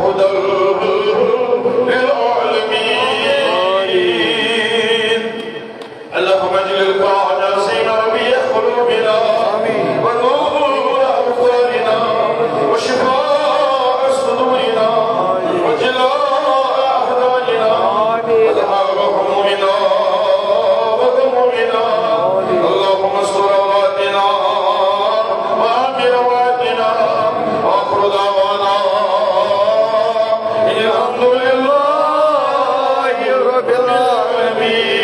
وهدى للعالمين اللهم اجعل القرآن زين ربيع قلوبنا ونور أبصارنا وشفاء صدورنا وجلاء أحزاننا وذهاب همومنا وغمومنا اللهم استر عوراتنا وآمن رواتنا وآخر دعوانا الحمد لله رب العالمين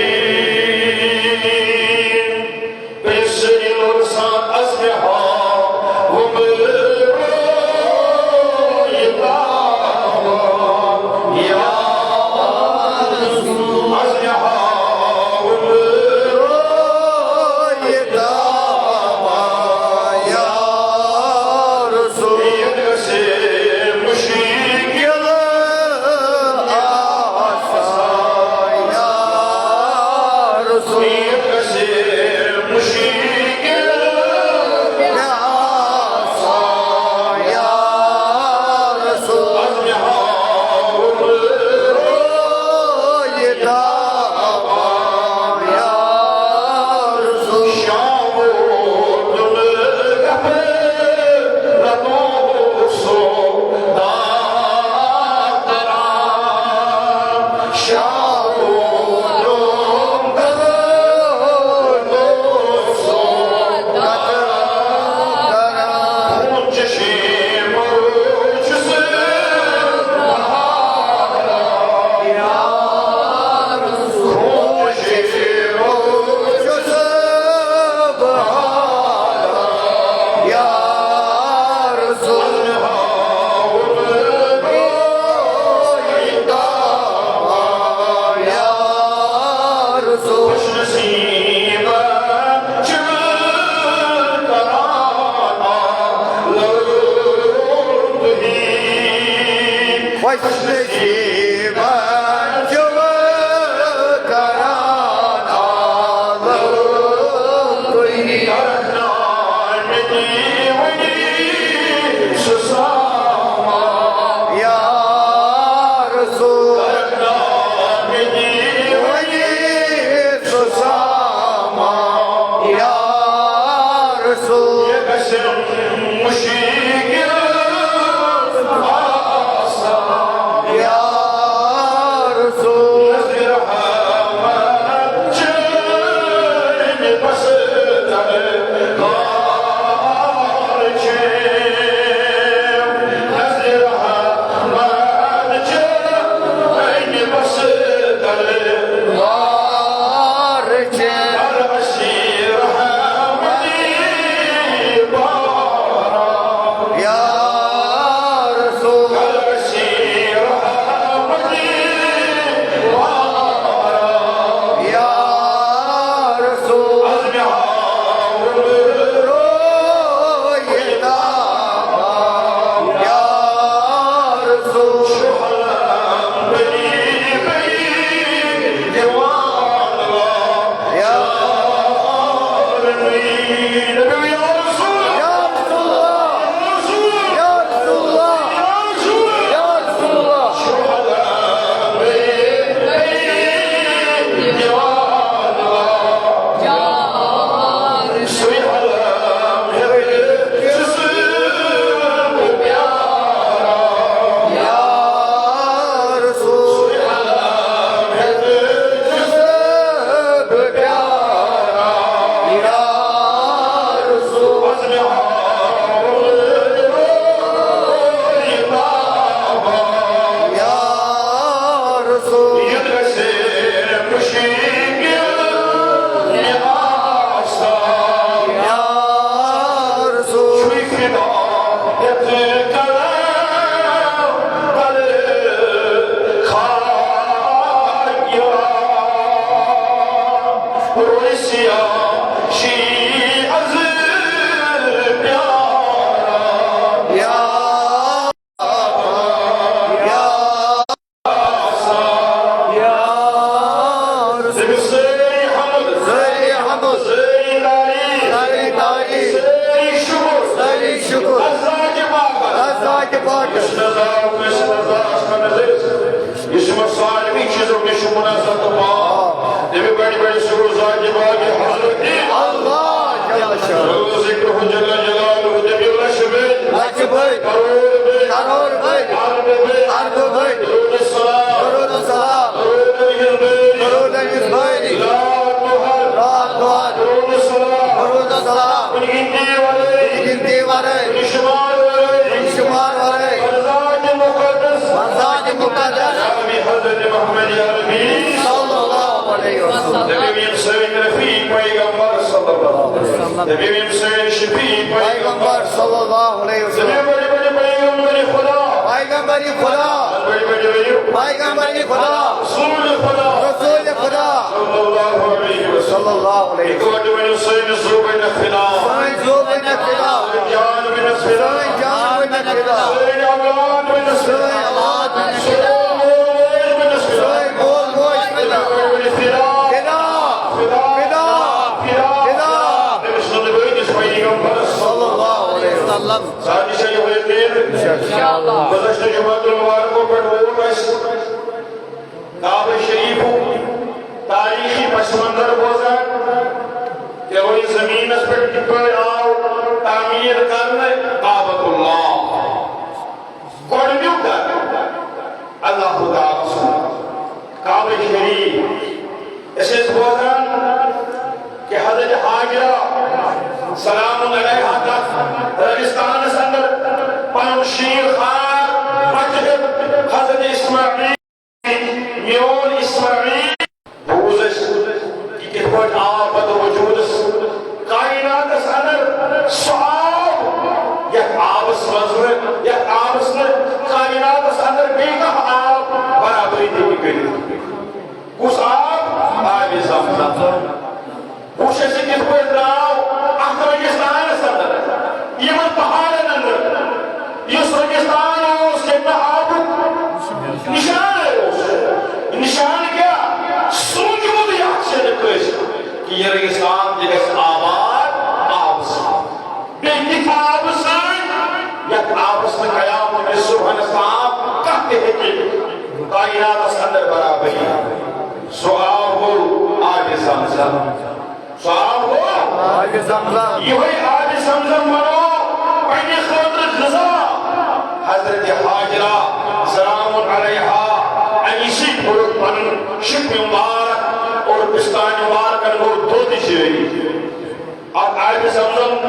بيسر الأرسال أسلحة Ya نبی حسین شفیع پیغمبر صلی اللہ علیہ وسلم بڑے بڑے پیغمبر خدا پیغمبری خدا بڑے بڑے پیغمبری خدا رسول خدا رسول خدا صلی اللہ علیہ وسلم صلی اللہ علیہ وسلم ایک وقت حسین زوبین خلاف سائن زوبین خلاف جان بن خلاف سائن جان بن خلاف سائن اولاد بن سائن اولاد بن خلاف خلاف سائن بول گوش خلاف صلی اللہ علیہ وسلم ساتھی سے یہ ہوئے تیر انشاءاللہ گزشتہ جماعت المبارکوں پر ووٹ ایسے کعبہ شریف تاریخی پس منظر بوزن کہ وہی زمین اس پر ٹپر آؤ تعمیر کرنے کعبۃ اللہ گوڑنیو کر اللہ تعالیٰ سن کعبہ شریف اسے بوزن کہ حضرت حاجرہ سلام علیہ تک رگستان سندر پن شیر خار مجھب حضرت اسماعیل میون اسماعیل بوزش کی کتبت آباد وجودس کائنات سندر صحاب یک آبس مزور یک آبس نے کائنات سندر بیگہ آب برابری دیکھی گئی کس آب آب زمزم پوچھے سے کس کو ادراؤ اکھ رگستان سندر یہ من پہاڑ اندر اس رگستان ہو اس کے آب نشان ہے اس نشان کیا سوچ مجھے اکشے نکلش کہ یہ رگستان جگہ آباد آب سے بیٹی آب سے یک آب سے قیام میں سبحان صاحب کہتے ہیں کہ کائنات سندر برابری سو آب ہو آج زمزم صاحب ہو آج زمزم یہ ہوئی آج زمزم منو پہنی خطر غذا حضرت حاجرہ سلام علیہا انیسی پھرک پن شک مبارک اور پستان مبارک انگو دو دیشی رہی اور آج زمزم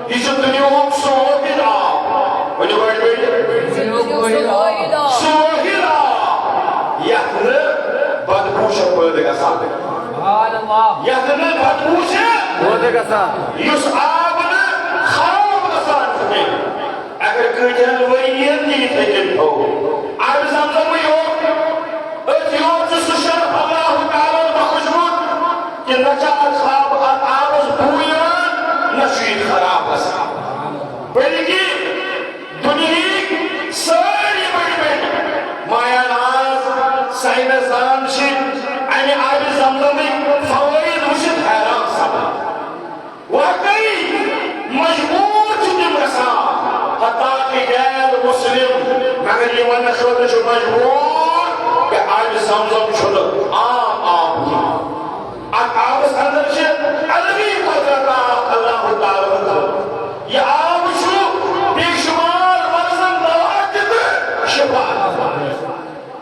اس دنیا ہم سوہد آب وجہ بیٹھ بیٹھ سوہد آب یخن بدپوش پردے کا ساتھ یخن بدپوش بودے کا سا یس آب خراب گسان سکے اگر کجن ورین دی تھکن ہو آب زمزم یوک اتیوک سشرف اللہ تعالی بخشبت کہ نچات خواب آبز بویان نشید خراب گسان بلکہ دنیا ساری بڑی بڑی مایا ناز سائنسدان شد یعنی آب زمزمی فوائد وشد حیران سبا واقعی مجبور چکم رسان حتیٰ کہ غیر مسلم مگر یہ ون خود شو مجبور کہ آب زمزم شد عام آب کی آب اندر شد علمی قدرت اللہ تعالی یہ آب شو بے شمار مرزن دواجد شفا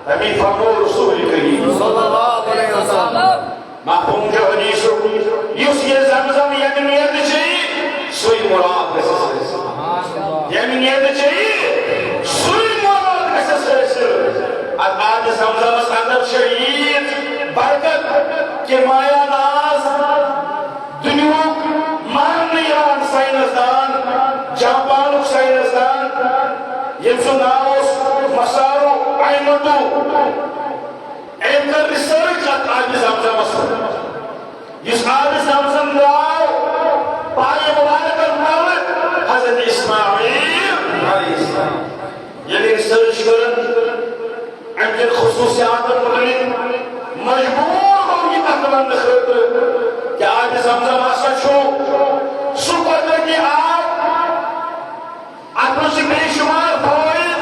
ہمیں فرمو رسول کریم صلی اللہ علیہ وسلم مفہوم جو حدیثو یس یہ زمزم یقینیت چاہیے سوئی مراد کسے یقینیت چاہیے سوئی مراد کسے آج زمزم اندر شہید برکت کہ مایا ناز دنیا مانیان سائنسدان جاپانک سائنسدان یہ سناؤس مسارو عینتو اینکر ریسرچ آج زمزم اسم جس آج زمزم دعاو پائے مبارک المولد حضرت اسماعیل علیہ السلام یعنی ریسرچ کرن انجل خصوصیات مدلق مجبور ہوگی تقبل خطر کہ آج زمزم آسا چھو سکر کی آب اپنے سے بے شمار فوائد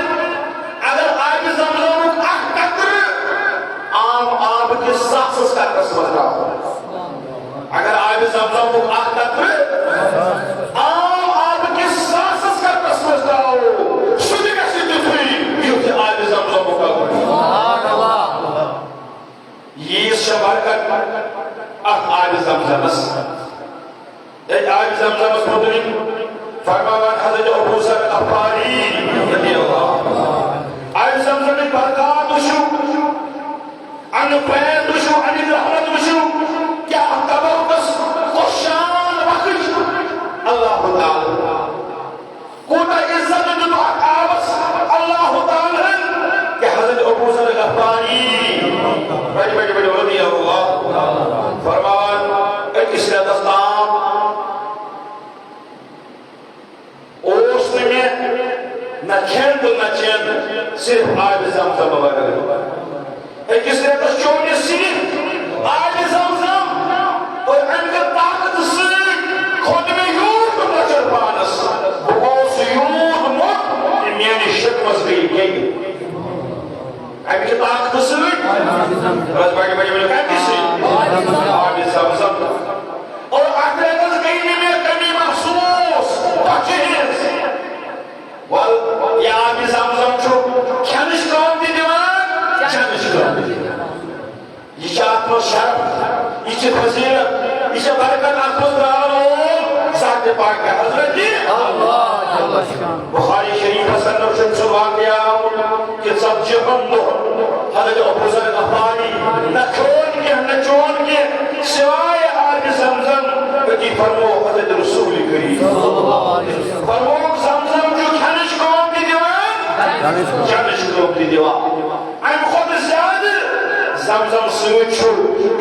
اگر آج زمزم اک قطر عام آب کے ساسس کا قسمت رہا اگر آب زمزم اک قطر عام آب کے ساسس کا قسمت رہا ہو شدی کا سدی تھی کیونکہ آب زمزم کا یہ شبار کا آب زمزم ایک آب زمزم مدنی فرماوان حضرت ابو سر افاری ذر غفاری بڑی بڑی بڑی رضی اللہ فرمان اکس ریتس تام اوس میں نہ کھین تو نہ چین صرف آب زمزم وغیرہ اکس ریتس چونی صرف آب زمزم اور ان کا طاقت سے خود میں یود بچر پانس بہت یود مت میانی شکمز گئی گئی اب کی طاقت سے رض بڑی بڑی بڑی کہتی سے آب زمزم اور اکریتس گئی میں کمی محسوس بچہز یا آب زمزم چھو کھنش کام دی دیوان چنش کام دی دیوان یہ چاہت میں شرف یہ چاہت فضیلت یہ چاہت برکت اکمز رالو ذات پاک ہے حضرت بخاری شریف حسن نفشن سے واقعہ کہ سب جہن حضرت ابو ذر غفاری نہ کھون کے نہ چون کے سوائے آب زمزم کی فرمو حضرت رسول کریم فرمو زمزم جو کھنش قوم دی دیوان کھنش قوم دی دیوان ام خود زیادہ زمزم سوچو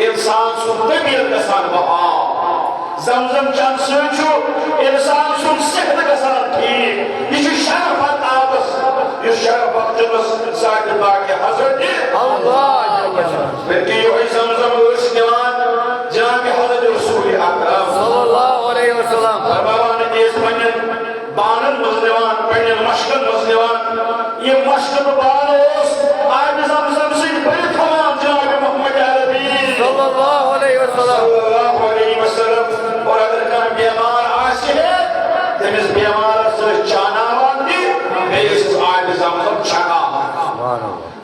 انسان سو طبیعت گسان بہا زمزم چند سوچو انسان سو صحت گسان ٹھیک یہ شرفت آبس یہ شرفت جنس ذات باقی حضرت پھر یہ زمزم اس دیوان جناب حضرت رسول اکرم صلی اللہ علیہ وسلم فرمانے دیس پنن بانن مزدیوان پنن مشکل مزدیوان یہ مشکل بان اس آب زمزم سے بڑی تمام جناب محمد عربی صلی اللہ علیہ وسلم صلی اللہ علیہ وسلم اور اگر کان بیمار آسی ہے تمیز بیمار سے چانا واندی میں اس آب زمزم چھگا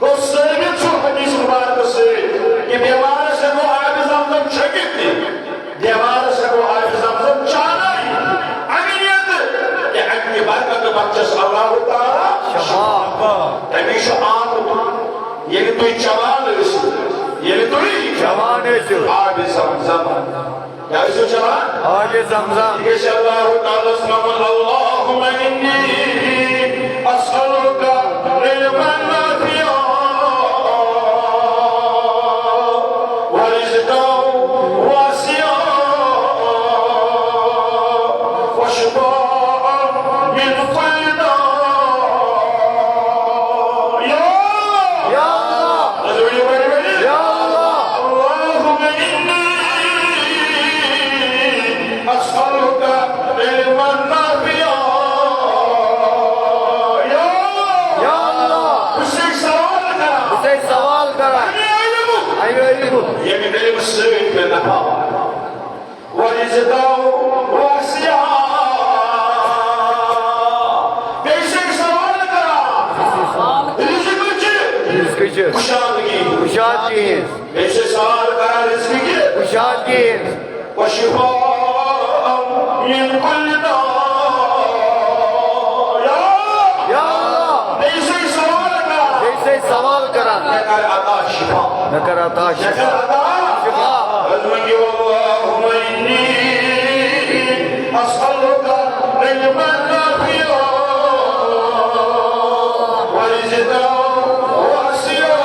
وہ سرمی چھو حدیث مبارک سے کہ بیمار سے وہ آب زمزم چھگی تھی بیمار سے وہ آب زمزم چانا ہی امینیت کہ اگنی برکت بچس اللہ تعالی شفا تمیش آم یہ تو جوان رسول یہ تو جوان رسول آب زمزم کیا اسو جوان آب زمزم یہ اللہ تعالی اسلام اللہم انی اسألک علما نافعا ورزقا واسعا وشفاء من كل داء یا اللہ یا اللہ اللهم إني أسألك علما نافعا یا اللہ اسے سوال کرا اسے سوال کرا ایو علم یہ من علم السوء میں نفع ورزقا واسعا بیشک سوال کرا رزق کچھ کشادگی کشادگی بیشک سوال کرا رزق کی کشادگی وشفاء من كل داء یا اللہ بیشک سوال کرا ایسے سوال کرا نکر عطا شفا نکر عطا نکر شفا عطا شفا المنی اللہم انی اسألک علما نافعا ورزقا واسعا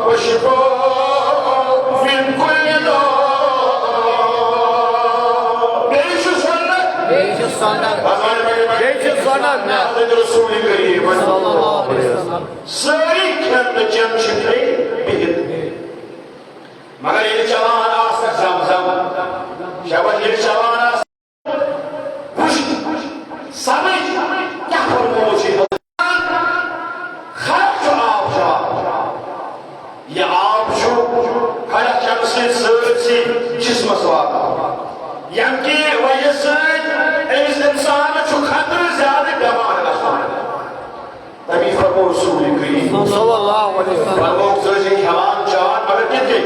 وشفاء من كل داء بیش سنت بیش سنت بیش سنت حضرت رسول کریم صلی اللہ علیہ وسلم ساری کھن چن چھتری بہت مگر یہ چوان آسک زمزم شبت یہ چوان آسک خوش سمجھ کیا فرموچی خرق جو آپ شاہ یہ آپ شو خرق چن سے سرد سے جسم سواتا یعنی وجہ سے اس انسان چھو خطر زیادہ بیمار رسول تبھی فرمو رسول کریم صلی اللہ علیہ وسلم فرمو سرزی کھوان چاہت مگر کتے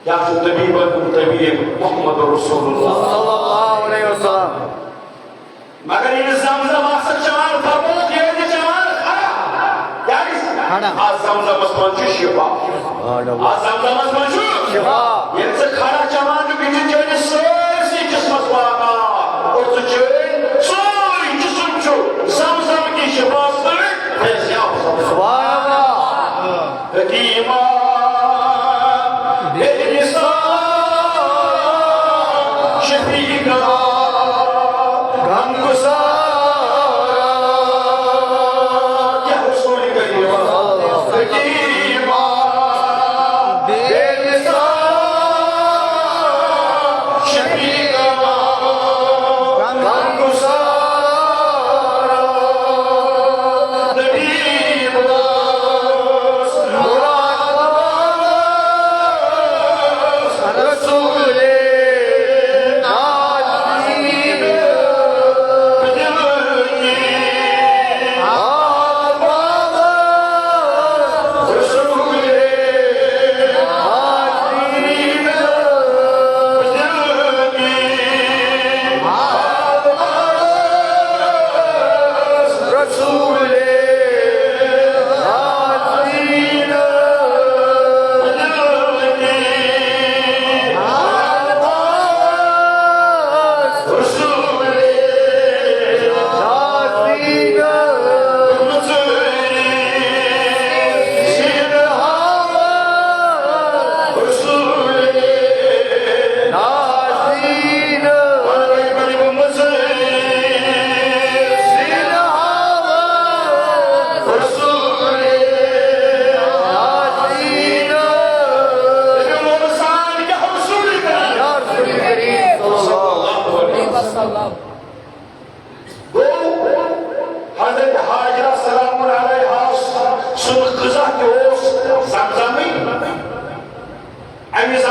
یا چھو طبیب طبیب محمد رسول اللہ صلی اللہ علیہ وسلم مگر یہ زمزم آسک چاہت فرمو کہ چاہت خرا یعنی آز زمزم اسمان چو شفا آز زمزم اسمان چو شفا یہ سے خرا چاہت جو بیجی چاہت سرسی جسم اسوانا اور تو چاہت سوری جسم چو زمزم کی شفا سر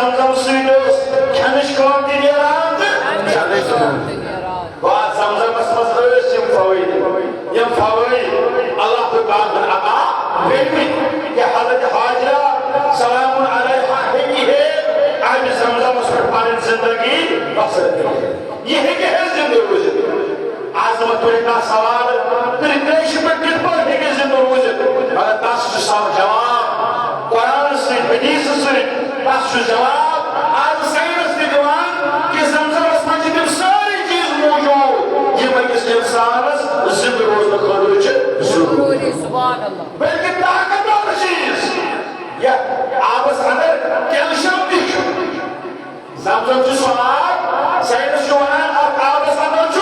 زمزم سیدوس کھنش کام تہ نیران تہ بعد زمزمس مز ٲسۍ یِم فوٲیِد اللہ تعالیٰ ہن عطا کٔرمٕتۍ کہ حضرت حاجرہ سلام علیہا ہیٚکہِ ہے آبِ زمزمس پٮ۪ٹھ پنٕنۍ زندگی بسر کٔرِتھ یہ ہیٚکہِ ہے زندٕ روٗزِتھ آز مہ تُلہِ کانٛہہ سوال تریشہِ پٮ۪ٹھ کِتھ پٲٹھۍ ہیٚکہِ زندٕ روٗزِتھ مگر تس چھُ جواب قرآن سۭتۍ حدیث سۭتۍ تس چھُ جواب آز ساینس تہِ دِوان کہ زمزمس منٛز چھِ تِم سٲری چیٖز موٗجوٗد یِم أکِس اِنسانس زندٕ روزنہٕ خٲطرٕ چھِ ضروٗری بلکہ طاقتور چیٖز یتھ آبس اندر کیلشیم تہِ چھُ زمزم چھُ سُہ آب ساینس چھُ ونان اتھ آبس اندر چھُ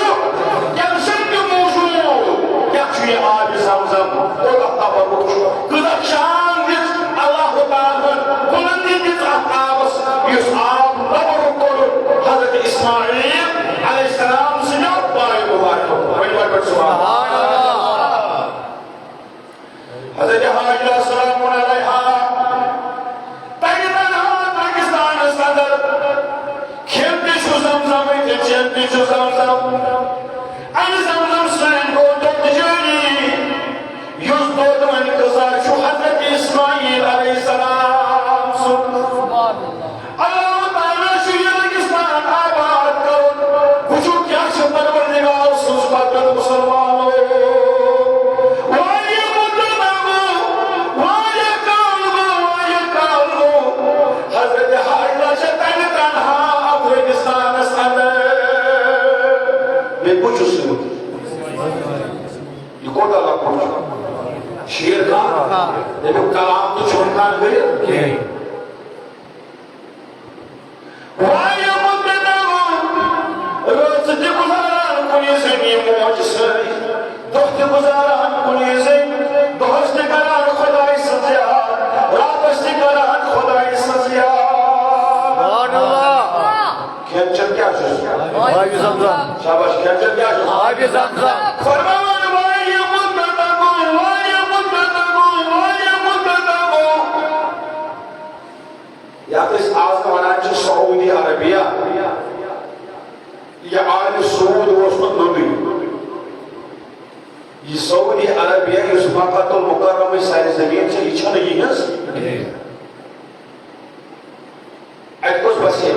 کیلشیم تہِ موٗجوٗد کیٛاہ چھُ یہِ آبِ زمزم کوٗتاہ تبرک چھُ کۭژاہ شان دِژ اللہ تعالیٰ بُلندی دِژ اتھ آبس یُس آب تبرک کوٚر حضرت اسماعیل علیہ السلام سٕنٛدیو پایو مُبارکو پٮ۪ٹھ سبحان حضرت حاجرہ سلام علیہا تگہِ تنہا پاکستانس اندر کھٮ۪ن تہِ چھُ زمزمٕے تہٕ چٮ۪ن تہِ چھُ زمزم امہِ زمزم سۭتۍ گوٚو دۄد جٲری یُس دۄد وۄنۍ غذا چھُ حضرت اسماعیل علیہ السلام سُنٛد اللہ تعالیٰ چھُ یہِ ریگِستان آباد کرُن وٕچھِو کیٛاہ چھِ پروردگار سٕنٛز قدرت مُسلمانو حضرت حاجرہ چھِ تنہِ تنہا اتھ ریگِستانس اندر بیٚیہِ کُس چھُ یہِ کوتاہ لۄکُٹ چھُ شیر خان دٔپِو کلام تہٕ چھُنہٕ ہٮ۪کان کٔرِتھ کِہیٖنۍ واریاہ مُدت رٲژ تہِ گُزاران کُنہِ زٔنی موجہِ سۭتۍ دۄہ تہِ گُزاران کُنہِ زٔنۍ دۄہس تہِ کران خۄداے سٕنٛز یاد راتس تہِ کران خۄداے سٕنٛز یاد کھٮ۪ن چٮ۪ن کیٛاہ چھُ شاباش کھٮ۪ن چٮ۪ن کیٛاہ چھُ فرماوان واریاہ مُدت گوٚو یتھ أسۍ آز ونان چھِ سعوٗدی عربیہ یہِ عالمِ سعوٗد اوس نہٕ نوٚنُے یہ سعودی عربیہ یُس مکۃ المکرمٕچ سارِ زمیٖن چھِ یہِ چھَنہٕ یِہٕنٛز اَتہِ کۄس بسے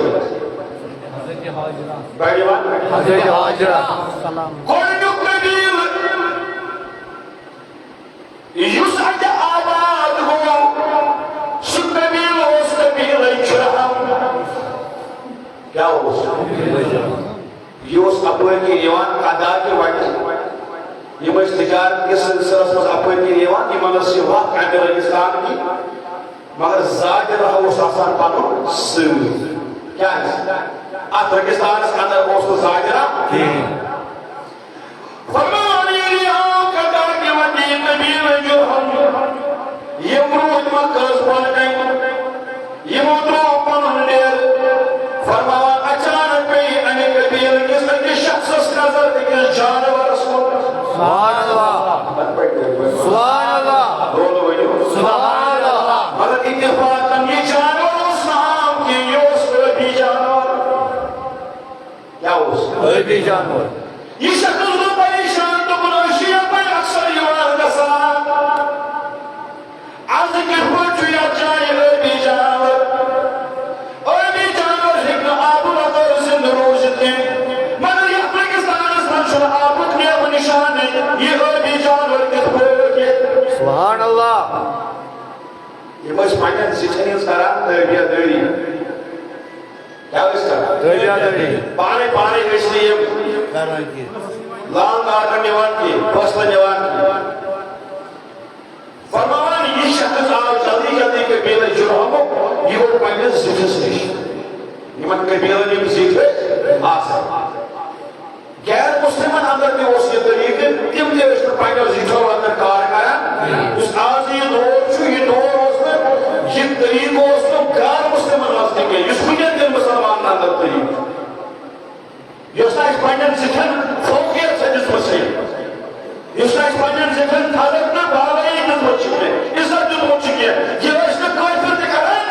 گۄڈنیُک قبیٖلہٕ یُس اَتہِ آباد گوٚو سُہ قبیٖلہٕ اوس قبیٖلَے جُرہم کیٛاہ اوس یہِ اوس اپٲرۍ کِنۍ یِوان قدا کہِ وَتہِ یِم ٲسۍ تجارت کِس سلسلس منٛز اپٲرۍ کِنۍ یِوان یِمن ٲس یہِ وَتھ اَمہِ ریگِستان کی مگر ظٲہِرہ اوس آسان پنُن سۭتۍ کیٛازِ اتھ ریگِستانس اندر اوس نہٕ ظٲہِرہ فرمان ییٚلہِ آو قدا کہِ وَتہِ یہِ قبیٖلہٕ جُرہم یِم روٗدۍ مکہس بۄنہٕ کَنہِ یِمو ترٛوو پنُن ڈیرٕ فرماوان اچانک پیٚیہِ اَمہِ قبیٖلہٕ کِس أکِس شخصس نظر أکِس جانورس کُن مگر اتفاقاً یہ جانور اوس نہٕ عام کینٛہہ یہِ اوس ٲبی جانور کیٛاہ اوس ٲبی جانور یہِ شخص گوٚو پریشان دوٚپُن أسۍ چھِ یپٲرۍ اکثر یِوان گژھان آز کِتھ پٲٹھۍ چھُ یتھ جایہِ ٲبی جانور ہیٚکہِ نہٕ آبہٕ بغٲر زِندٕ روٗزِتھ کینٛہہ مگر یتھ ریگِستانس منٛز چھُنہٕ آبُک نیبہٕ نِشانٕے یہِ ٲبی جانور کِتھ پٲٹھۍ سبحان اللہ یِم ٲسۍ پننٮ۪ن زِٹھٮ۪ن ہٕنٛز کران تٲبیہ دٲری کیٛاہ ٲسۍ کران پانے ٲسۍ نہٕ یِم لانگ آرڈر نِوان کینٛہہ فٲصلہٕ نِوان کینٛہہ فرماوان یہِ شخص آو جلدی قبیٖلہٕ جُرہمُک یہِ گوٚو پننِس زِٹھِس نِش یِمن قبیٖلن یِم زِٹھۍ ٲسۍ آسان غیر مسلمن اندر تہِ اوس یہِ طریٖقہٕ تِم تہِ ٲسۍ نہٕ پننٮ۪و زِٹھٮ۪و اندر کار کران یُس آز یہِ دور چھُ یہِ دور اوس نہٕ یہِ طریٖقہٕ اوس نہٕ غیر مسلمن منٛز تہِ کینٛہہ یُس وٕنکٮ۪ن تہِ مُسلمانن اندر طریٖقہٕ یۄس نہٕ اَسہِ پننٮ۪ن زِٹھٮ۪ن فوقیت چھےٚ دِژمٕژ یُس نہٕ اَسہِ پننٮ۪ن زِٹھٮ۪ن تھزر تہٕ بالٲیی دِژمٕژ چھِ کینٛہہ عزت دیُتمُت چھُ کینٛہہ یہِ ٲسۍ نہٕ کٲفِر تہِ کران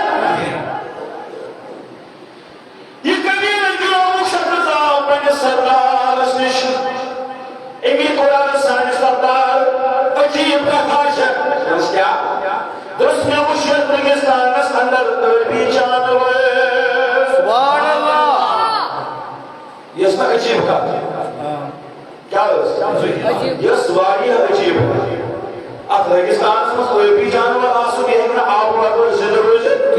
یس واریاہ عجیب ات ریگستانس مز ٲبی جانور آسُن یہِ ہیٚکہِ نہٕ آبہٕ وغٲر زِندٕ روٗزِتھ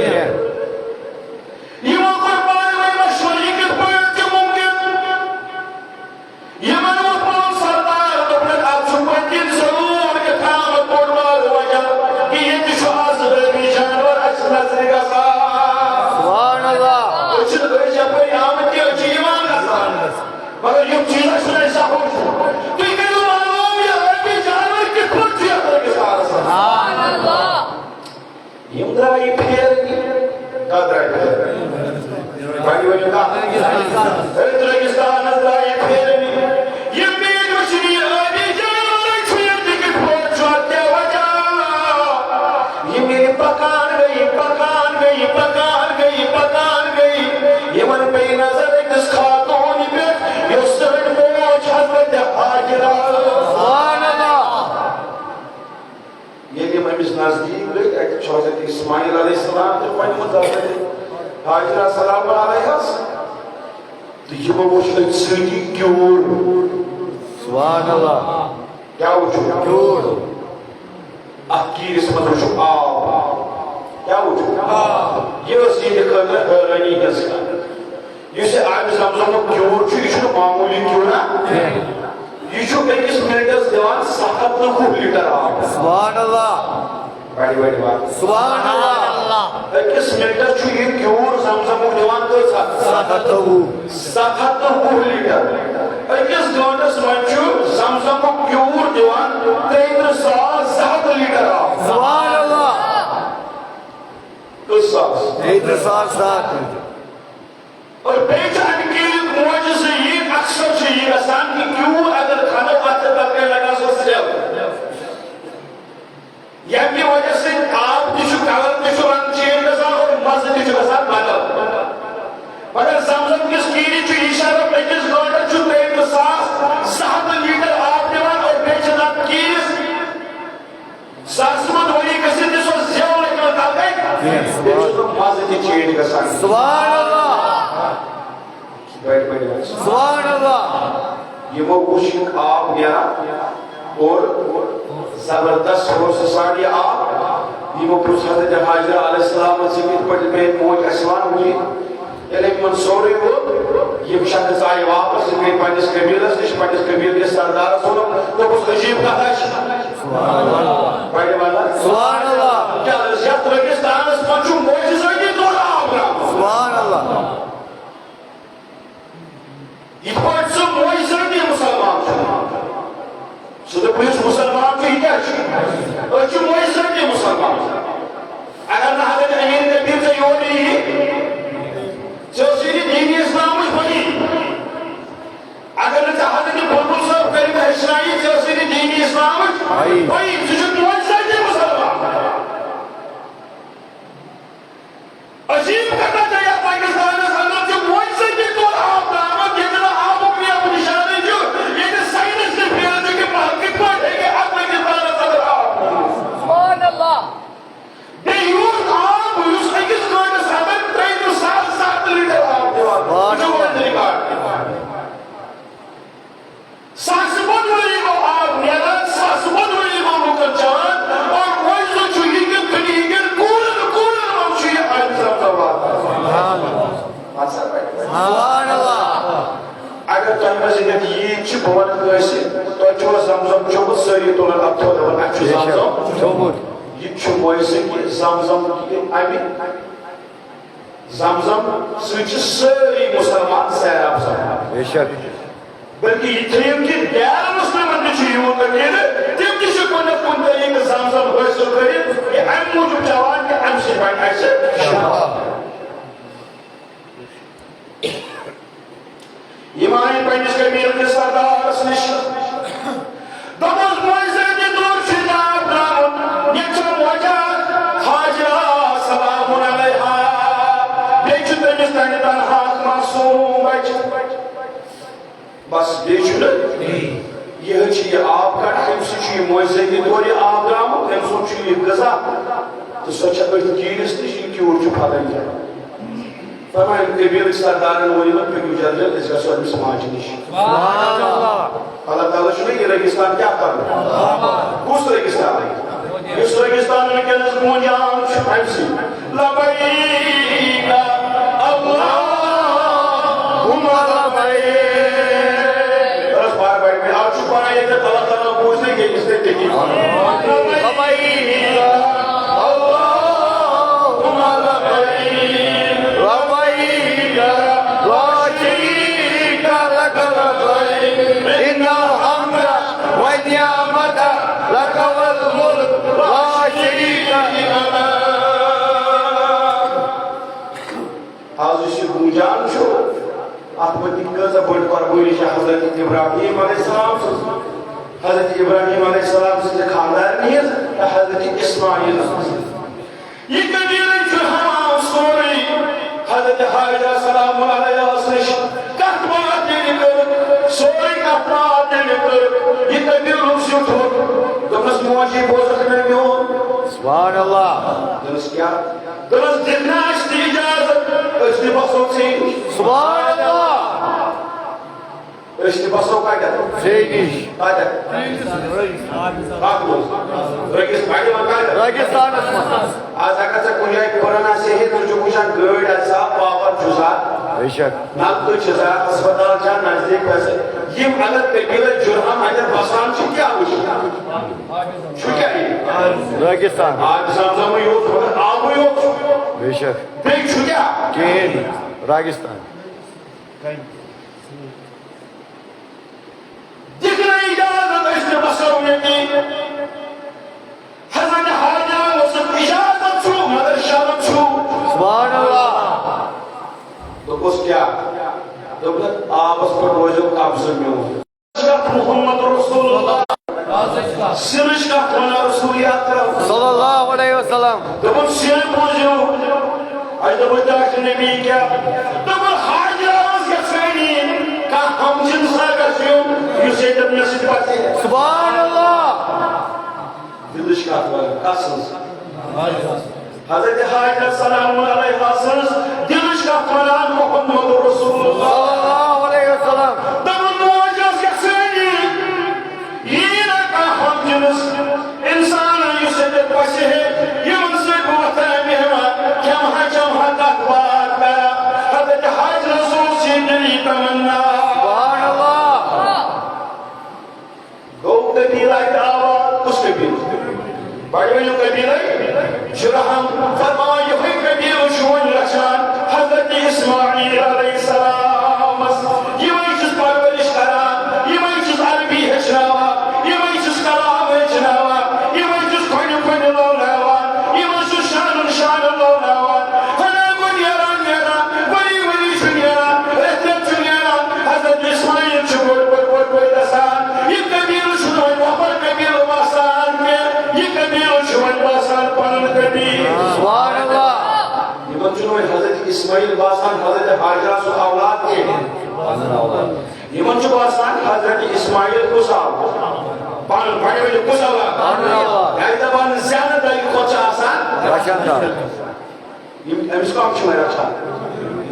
یِمو کوٚر پانہٕ ؤنۍ مشورٕ یہِ کِتھ پٲٹھۍ چھُ مُمکِن یِمن اوس پنُن سردار دوٚپنکھ اتھ چھُ پٔتِم ضروٗر کہِ تھامُت بوٚڑ بارٕ وجہ کہِ ییٚتہِ چھُ آز ٲبی جانور اَسہِ نظرِ گژھان سبحان اللہ أسۍ چھِنہٕ أسۍ یپٲرۍ آمٕتۍ کینٛہہ أسۍ چھِ یِوان گژھان مگر یِم چیٖز چھُنہٕ أسۍ سپوز تُہۍ کٔرِو معلوٗم یہِ ٲبی جانور کِتھ پٲٹھۍ چھُ یتھ ریگِستانس منٛز سبحان اللہ یِم درٛایہِ پھیرنہِ کتھ درٛایہِ پھیرنہِ وۄنۍ ؤنِو کتھ أتھۍ ریگِستانس درٛایہِ پھیرنہِ یِم بیٖٹھۍ وٕچھنہِ یہِ ٲبی جانور چھُ ییٚتہِ کِتھ پٲٹھۍ چھُ اتھ کیٛاہ وجہ یِم ییٚلہِ پکان گٔیہِ پکان گٔیہِ پکان گٔیہِ پکان گٔیہِ یِمن پیٚیہِ نظر أکِس خاتوٗنہِ پٮ۪ٹھ یۄس سٲنۍ موج حضرت ہاجرہ سبحان اللہ ییٚلہِ یِم أمِس نزدیٖک گٔیہِ اَتہِ چھُ حضرت اسماعیل علیہ السلام تہِ پنٛنِمُت حضرت ہاجرہ سلام علیہس تہٕ یِمو وٕچھ أتھۍ سۭتی کیوٗر سبحان اللہ کیٛاہ وٕچھُو کیوٗر اتھ کیٖرِس منٛز وٕچھُو آب کیٛاہ وٕچھُو یہِ ٲس یِہنٛدِ خٲطرٕ حٲرانی ہٕنٛز کتھ یُس یہِ آبِ زمزمُک کیوٗر چھُ یہِ چھُنہٕ معموٗلی کیوٗرا یہ چھو أکِس منٹس دِوان 7 لیٹر آب سبحان اللہ بڑی بڑی بات سبحان اللہ أکِس منٹس چھُ یہِ کیوٗر زمزمُک دِوان کۭژاہ 7 لیٹر أکِس گٲنٛٹس منٛز چھُ زمزمُک کیوٗر دِوان 33,200 لیٹر آب سبحان اللہ کٔژ ساس 33,000 اور بیٚیہِ چھُ اَمہِ کیٖرِک معجزٕ یہِ اکثر چھُ یہِ گژھان کہِ کیوٗر اگر کھنو اتھ چھِ تتھ گٔے لگان سۄ سیل ییٚمہِ کہِ وجہ سۭتۍ آب تہِ چھُ کلر تہِ چھُ رنٛگ چینج گژھان اور مزٕ تہِ چھُ گژھان بدل مگر زمزم کِس کیٖرِ چھُ یہِ شرف أکِس گٲنٛٹس چھُ 33,200 لیٹر آب دِوان اور بیٚیہِ چھِ تتھ کیٖرِس ساسہٕ ؤری گٔژھِتھ تہِ سۄ زیو لگان تتھ گٔے بیٚیہِ چھُ سُہ مزٕ تہِ چینج گژھان سبحان اللہ سبحان اللہ یِمو وٕچھ یہِ آب نیران اور زبردست اوس ساڑِ آب یِمو پرٛژھ حضرت ہاجرہ علیہ السلامس یہِ کِتھ پٲٹھۍ میٛٲنۍ موج اَسہِ وَن وٕچھِتھ ییٚلہِ یِمن سورُے ووت یِم شخص آیہِ واپس یِم گٔے پنٛنِس قبیٖلس نِش پنٛنِس قبیٖل کِس سردارس ووٚنُکھ دوٚپُس عجیٖب کتھا چھِ بڑِ وَنان سبحان اللہ کیٛاہ یتھ ریگِستانس منٛز چھُ معجزٲتی طور آب درٛامُت سبحان اللہ یِتھ پٲٹھۍ سُہ معجزٲتی مُسلمان چھُ سُہ دوٚپ یُس مُسلمان چھُ یہِ کیٛاہ چھُ أسۍ چھِ معجزٲتی مُسلمان اگر نہٕ حضرت امیر کبیٖر ژےٚ یور یِیہِ ژےٚ ٲسٕے نہٕ دیٖنِ اِسلامٕچ پَیی اگر نہٕ ژےٚ حضرت بُلبُل صٲب کٔرِتھ ہیٚچھنایی ژےٚ ٲسٕے نہٕ دیٖنِ اِسلامٕچ پَیی ژٕ چھُکھ معجزٲتی مُسلمان عجیٖب کتھا چھےٚ یتھ پاکِستانس اندر چھُ معجزٲتی طور آب درٛامُت ییٚتہِ نہٕ آبُک نیبہٕ نِشانٕے چھُ ییٚتہِ ساینس تہِ پھیرٕ چھُ کہِ کِتھ پٲٹھۍ ہیٚکہِ اتھ ریگِستانس اندر آب سبحان اللہ بیٚیہِ یوٗت آب یُس أکِس گٲنٛٹس اندر 33,200 لیٹر آب دِوان یہِ چھُ ورلڈ رِکارڈ ساسہٕ بوٚد ؤری گوٚو آب نیران ساسہٕ بوٚد ؤری گوٚو لُکن چٮ۪وان اور معجزٕ چھُ یہِ کہِ دُنہیٖکٮ۪ن کوٗنن کوٗنن منٛز چھُ یہِ آبِ زمزم واتان سبحان اللہ اگر تۄہہِ منٛز ییٚتٮ۪تھ ییٖتۍ چھِ بہٕ وَنہٕ کٲنٛسہِ تۄہہِ چھُوا زمزم چوٚمُت سٲری تُلن اَتھ تھوٚد دَپان اَتہِ چھُ زمزم چوٚمُت یہِ چھُ معجزٕ کہِ زمزم اَمہِ زمزم سۭتۍ چھِ سٲری مُسلمان سیراب سپدان بے شک بلکہ یہ تھیو کہ غیر مسلمان تہِ چھِ یِوان لٔگِتھ تِم تہِ چھِ کُنہِ نتہٕ کُنہِ طریٖقہٕ زمزم حٲصِل کٔرِتھ یہِ اَمہِ موٗجوٗب چٮ۪وان کہِ اَمہِ سۭتۍ بَنہِ اَسہِ شفا یِم آیہِ پنٛنِس قبیٖل کِس سردارس نِش دوٚپُس معجزٲتی طور چھُ یہِ آب درٛامُت ییٚتہِ چھِ موجہ ہاجرہ سلام علیہا بیٚیہِ چھُ تٔمِس تَمہِ تنہا معصوٗم بچہِ بس بیٚیہِ چھُنہٕ یِہٕے چھِ یہِ آب کَڑان اَمہِ سۭتۍ چھُ یہِ معجزٲتی طور یہِ آب درٛامُت اَمہِ سُنٛد چھُ یہِ غذا تہٕ سۄ چھےٚ أتھۍ کیٖرِس نِش یہِ کیوٗر چھُ پھلان فرمائیں قبیل سردارن ونیمت پہ جلد اس کا سوال سماج نش سبحان اللہ اللہ تعالیٰ چھنے یہ ریگستان کیا کرنا کس ریگستان ہے اس ریگستان میں کہنے گونجان چھپائیسی لبیک اللہم لبیک بس بار بار میں آپ چھپائیں کہ اللہ تعالیٰ پوچھنے کے اس نے دیکھی لبیک اللہم لبیک لبیک لا شریک لک لبیک ان الحمد والنعمت لك والملك لا شريك لك آج اسی گونجان چھو آپ پتی کزا بڑھ قربانی شاہ حضرت ابراہیم علیہ السلام سے حضرت ابراہیم علیہ السلام سے خاندار نیز حضرت اسماعیل یہ قبیل جو ہم سوری حضرت حاجہ سلام علیہ وسلم کتبات لکر سوری کتبات لکر یہ قبیل سے اٹھو دمس موجی بوزت میں میون سبحان اللہ دمس کیا دمس دلنا اشتی اجازت اشتی بسو سی سبحان اللہ اشتی بسو کا کہتا سیدیش آجا باقلو رکیس بھائی وہاں کا راجستان اسمان آج اگر سے کنیا ایک پرانا سے ہے تو جو کچھان گرڈ ایسا پاور جزا بے شک ناکو جزا اسپتال جان نزدیک پیسے یہ اگر قبیل جرہم اگر بسان چی کیا ہوئی چھو کیا ہے راجستان آج زمزم میں یوز مگر آب میں یوز بے شک بیک چھو کیا کین راجستان جتنا اجازت اس نے بسر میں کی حضرت حاجہ وصف اجازت چھو مگر شرم چھو سبحان اللہ تو کس کیا تو آپس پر روزو قابض میں ہو محمد رسول اللہ سرش کا کھونا رسولیات کرو صلی اللہ علیہ وسلم تو وہ سیر پوچھو آج تو بچہ نبی کیا تو وہ حاجہ آواز یا سینی کا ہم جنسا کرسیوں یہ سیدت نصیب پاتے ہیں سبحان اللہ دلش کا کھونا قاسنس حضرت حاجہ سلام علیہ وسلم دلش کا کھونا محمد رسول اللہ صلی اللہ علیہ وسلم تب موجز یا سینی یہ نکا ہم جنس انسان یہ سیدت پاتے ہیں یہ ان سے بہت ہے مہمان چمہ تقوات کرا حضرت حاج رسول سے دلی تمنا سبحان اللہ دو قبیلہ دعوات اس قبیلہ بڑی جو قبیلہ شرحم فرمایا یہ قبیلہ شون لکشان حضرت اسماعیل علیہ السلام یہ وہی چیز پرورش کرا یہ وہی چیز عربی ہچناوا یہ وہی چیز کلام ہچناوا یہ وہی چیز کھنی کھنی لولاوا یہ وہی چیز شان شان لولاوا ہنا گنیرا نیرا ولی ولی چنیرا رہتر چنیرا حضرت اسماعیل چھوڑ پر دسان یہ قبیل شنوئی وحبر قبیل واسان میں یہ قبیل شنوئی واسان پنن قبیل سبحان اللہ یہ منچنوئی حضرت اسماعیل واسان حضرت حاجرہ سو اولاد کے یہ منچو واسان حضرت اسماعیل کو صاحب پانل بھائی میں جو کچھ اولاد یعنی دبان زیادہ دلی خوچ آسان راشندہ امس کو ہم چھوئے رکھا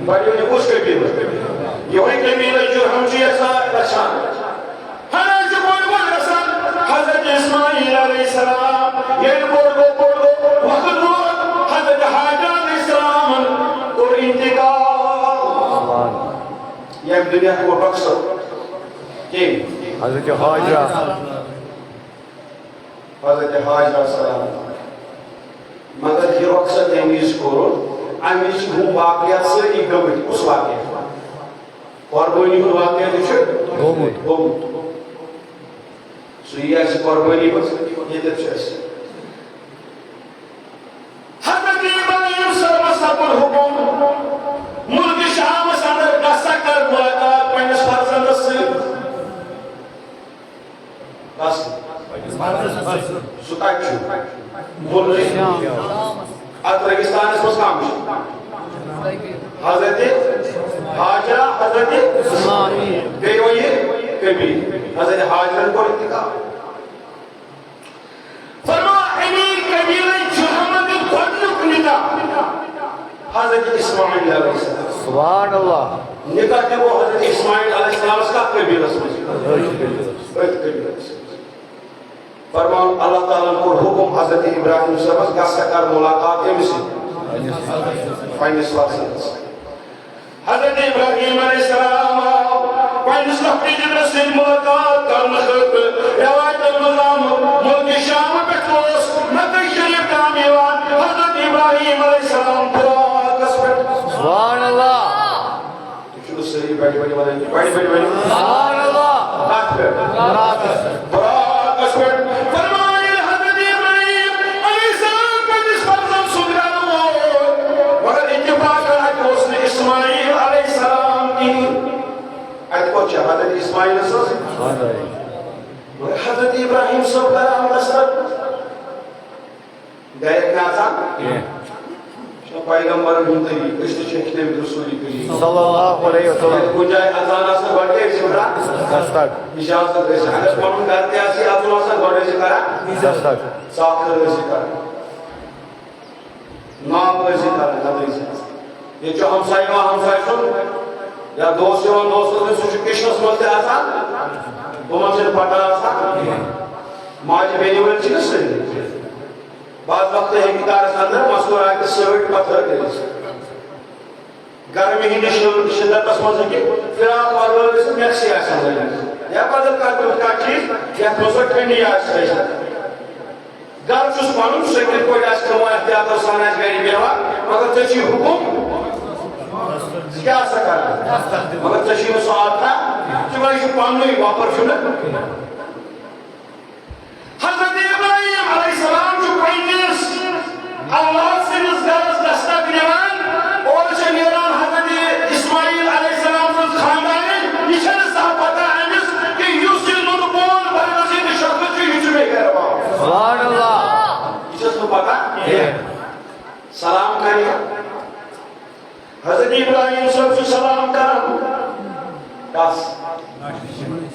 بڑی میں جو کچھ قبیل یہ وہی قبیل ہے جو ہم چیئے سا رکھان ہنا جو بول رسان حضرت اسماعیل علیہ السلام یہ بول وقت بول حضرت حاجہ علیہ السلام اور انتقال یہ دنیا کو مقصد کہ حضرت حاجرہ حضرت حاجہ سلام مگر یہ مقصد امیز کرو امیز ہوں واقعات سے ایک گمت اس واقعات قربانی ہوں واقعات چھو گمت سو یہ ایسی قربانی بس یہ در چھو ایسی حضرت ابراہیم سلام سب الحکم ملک شام صدر کا سکر ملاقات پینس فرزند سے بس سکائی چھو بول رہی ات ریگستان اس پس کام چھو حضرت حاجرہ حضرت اسماعیل دیکھو یہ قبیل حضرت حاجرہ کو انتقال فرما امیر قبیل جرحمد قدلق ندا حضرت اسماعیل علیہ السلام سبحان اللہ نکاح تہِ گوٚو حضرت اسماعیل علیہ السلامس کتھ قبیلس منٛز أتھۍ قبیلس فرمان اللہ تعالیٰ کوٚر حکم حضرت ابراہیم صٲبس گژھ سا کر ملاقات أمِس سۭتۍ پننِس وقتس حضرت ابراہیم علیہ السلام آو پننِس لۄکٹہِ جِگرس سۭتۍ ملاقات کرنہٕ خٲطرٕ رٮ۪وایتن منٛز آمُت مُلکہِ شامہٕ پٮ۪ٹھ اوس مکہ شریف تام یِوان حضرت ابراہیم علیہ السلام براقس پٮ۪ٹھ سبحان اللہ صحیح بڑی بڑی ونان بڑی بڑی ونان سبحان اللہ کتھ پٮ۪ٹھ براقس پٮ۪ٹھ فرمایا حضرت ابراہیم علیہ السلام پننِس فرزند سُنٛد گرٕ ووت مگر اتفاقاً اتہِ اوس نہٕ اسماعیل علیہ السلام کِہیٖنۍ اتہِ کوٚت چھِ حضرت اسماعیل صٲب مگر حضرت ابراہیم صٲب کران دستک گرِکۍ نہٕ آسان پیغمبرن ہُنٛد طریٖقہٕ أسۍ تہِ چھِ ہیٚچھنٲومٕتۍ رسوٗلی طریٖقہٕ صلی اللہ علیہ وسلم کُنہِ جایہِ اذان آسان گۄڈٕ کیٛاہ ٲسۍ کران دستک اجازت ٲسۍ اگر پنُن گرٕ تہِ آسہِ اذُن آسان گۄڈٕ ٲسۍ کران دستک ساخر ٲسۍ کران نام ٲسۍ کران نتہٕ ٲسۍ ییٚتہِ چھُ ہمساے یِوان ہمساے سُنٛد یا دوس یِوان دوستس سُہ چھُ کِچنس منٛز تہِ آسان تِمن چھِنہٕ پتہ آسان ماجہِ بیٚنہِ وٲلۍ چھِنہٕ سٲری بعض وقت ہیٚکہِ گرس انٛدر مستوٗر آسہِ سۭتۍ پتھر کٔرِتھ گرمی ہٕنٛدِس شِدتس منٛز ہیٚکہِ فِراق وغٲر ٲسِتھ میکسی آسان لٲگِتھ یا بدل کانٛہہ چیٖز یتھ منٛز سۄ ٹھنڈی آسہِ ٲسِتھ گرٕ چھُس پنُن سُہ کِتھ پٲٹھۍ آسہِ تِمو احتیاطو سان آسہِ گرِ بیٚہوان مگر ژےٚ چھُے حُکُم ژٕ کیٛاہ آسکھ کران مگر ژےٚ چھُے نہٕ سُہ عادتھا ژٕ وۄنۍ چھُ پننُے وۄپر چھُنہٕ حضرت ابراہیم علیہ السلام چھُ پننِس اولاد سٕنٛدِس گرس دستک نِوان اور چھِ نیران حضرت اسماعیل علیہ السلام سٕنٛز خاندانٕچ یہِ چھنہٕ زانٛہہ پتہ أمِس کہِ یُس یہِ نُنہٕ بون بنسٕنٛدِ شکلہٕ چھُ یہِ چھُ مےٚ گرٕ واپس سبحان اللہ یہِ چھَس نہٕ پتہ سلام کرِ حضرت ابراہیم صٲب چھُ سلام کران کس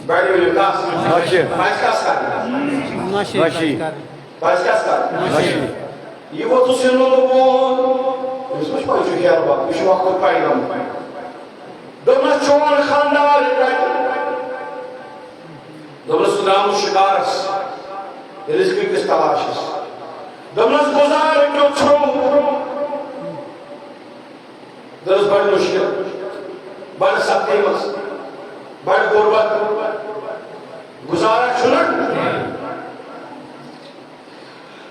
بڑِ ؤنِو کس نشہِ بچہِ کس کران نشہِ بچہِ کس کران یہ ووتُس یہِ نُنہٕ بون أمِس ما چھُ پَے یہِ چھُ ہیرٕ بب یہِ چھُ وقتُک پیغمبر دوٚپنَس چون خانٛدار کتہِ دوٚپنَس سُہ درٛاو شِکارس رِزقہِ کِس تلاشس دوٚپنَس گُزار کیُتھ چھُ دوٚپنَس بڑٕ مُشکِل بڑٕ سختی منٛز بڑٕ غُربت گُزارا چھُنہٕ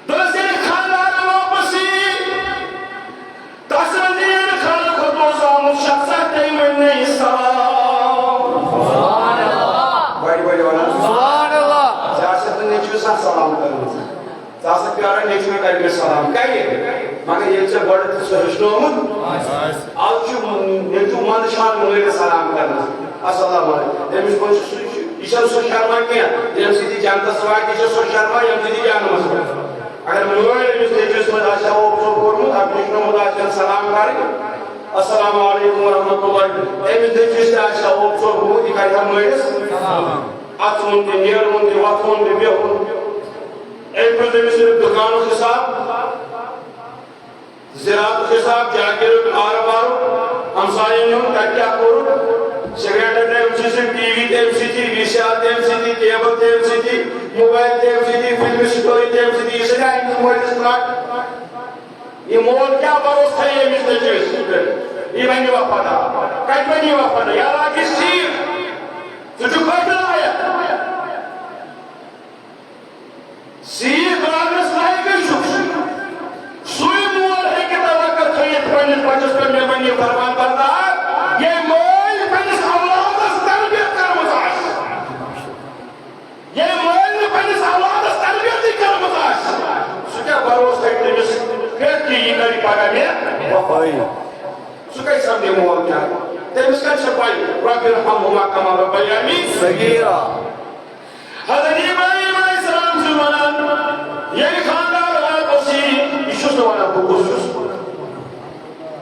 دوٚپنَس ییٚلہِ خانٛدار واپس یی تس منٛز یی نہٕ خانہٕ کھۄتہٕ اوس آمُت شخصا تٔمۍ ؤنۍ مےٚ یہِ سلام بڑِ بڑِ ونان سبحان اللہ ژےٚ آسکھ نہٕ نیٚچوِس آسان سلام کٔرمٕژ ژٕ آسکھ پیاران نیٚچوٕے کرِ مےٚ سلام کَرِ مگر ییٚلہِ ژےٚ گۄڈٕ سُہ ہیٚچھنومُت آز چھُ نیٚچوٗ منٛدٕ چھان مٲرِتھ سلام کرنس السلام علیکم أمِس منٛز چھُ سُہ یہِ چھنہٕ سۄ شرما کینٛہہ ییٚمہِ سۭتۍ یہِ جنتس واتہِ یہِ چھِ سۄ شرما ییٚمہِ سۭتۍ یہِ جہنمس واتہِ اگر مٲلۍ أمِس نیٚچوِس منٛز آسہِ ہا اوپ ژوٚپ کوٚرمُت اکھ ہیٚچھنومُت آسہِ ہن سلام کرٕنۍ السلام علیکم ورحمتہ اللہ أمِس نیٚچوِس تہِ آسہِ ہا اوپ ژوٚپ گوٚمُت یہِ کرِ ہا مٲلِس اَژُن تہِ نیرُن تہِ وۄتھُن تہِ بِہُن أمۍ پرٛژھ أمِس صرف دُکانُک حِساب زِراعتُک حِساب جاگیٖرُک کارٕبارُک ہمساین ہُنٛد کتہِ کیٛاہ کوٚرُکھ سِگریٹن تٔمۍ سۭتۍ ٹی وی تٔمۍ سۭتی وی سی آر تٔمۍ سۭتی کیبل تٔمۍ سۭتی موبایل تٔمۍ سۭتی فِلمہِ سٹوری تٔمۍ سۭتی یہِ سۭتۍ آیہِ أمِس مٲلِس ترٛٹھ یہِ مول کیٛاہ بروسہٕ تھایہِ أمِس نیٚچوِس پٮ۪ٹھ یہِ بنہِ وفادار کتہِ بنہِ یہِ وفادار یا لاگہِ سیٖکھ ژٕ چھُکھ کٲفِر لایق سیٖکھ لاگنس لایقٕے چھُکھ سُے مول ہیٚکہِ توقع تھٲیِتھ پننِس بچس پٮ۪ٹھ مےٚ بنہِ فرمان بردار ییٚمۍ مٲلۍ پننِس اولادس تربیت کٔرمٕژ آسہِ ییٚمۍ مٲلۍ نہٕ پننِس اولادس تربیتٕے کٔرمٕژ آسہِ سُہ کیٛاہ بروسہٕ تھایہِ تٔمِس پٮ۪ٹھ کہِ یہِ کرِ پگاہ مےٚ وفٲیی سُہ کتہِ سمجھِ مول کیٛاہ تٔمِس کتہِ چھِ پَے رۄبِ ارحمہُما کما ربیانی صغیرا حضرت ابراہیم علیہ السلام چھُ ونان ییٚلہِ خانٛدار واپس یی یہِ چھُس نہٕ ونان بہٕ کُس چھُس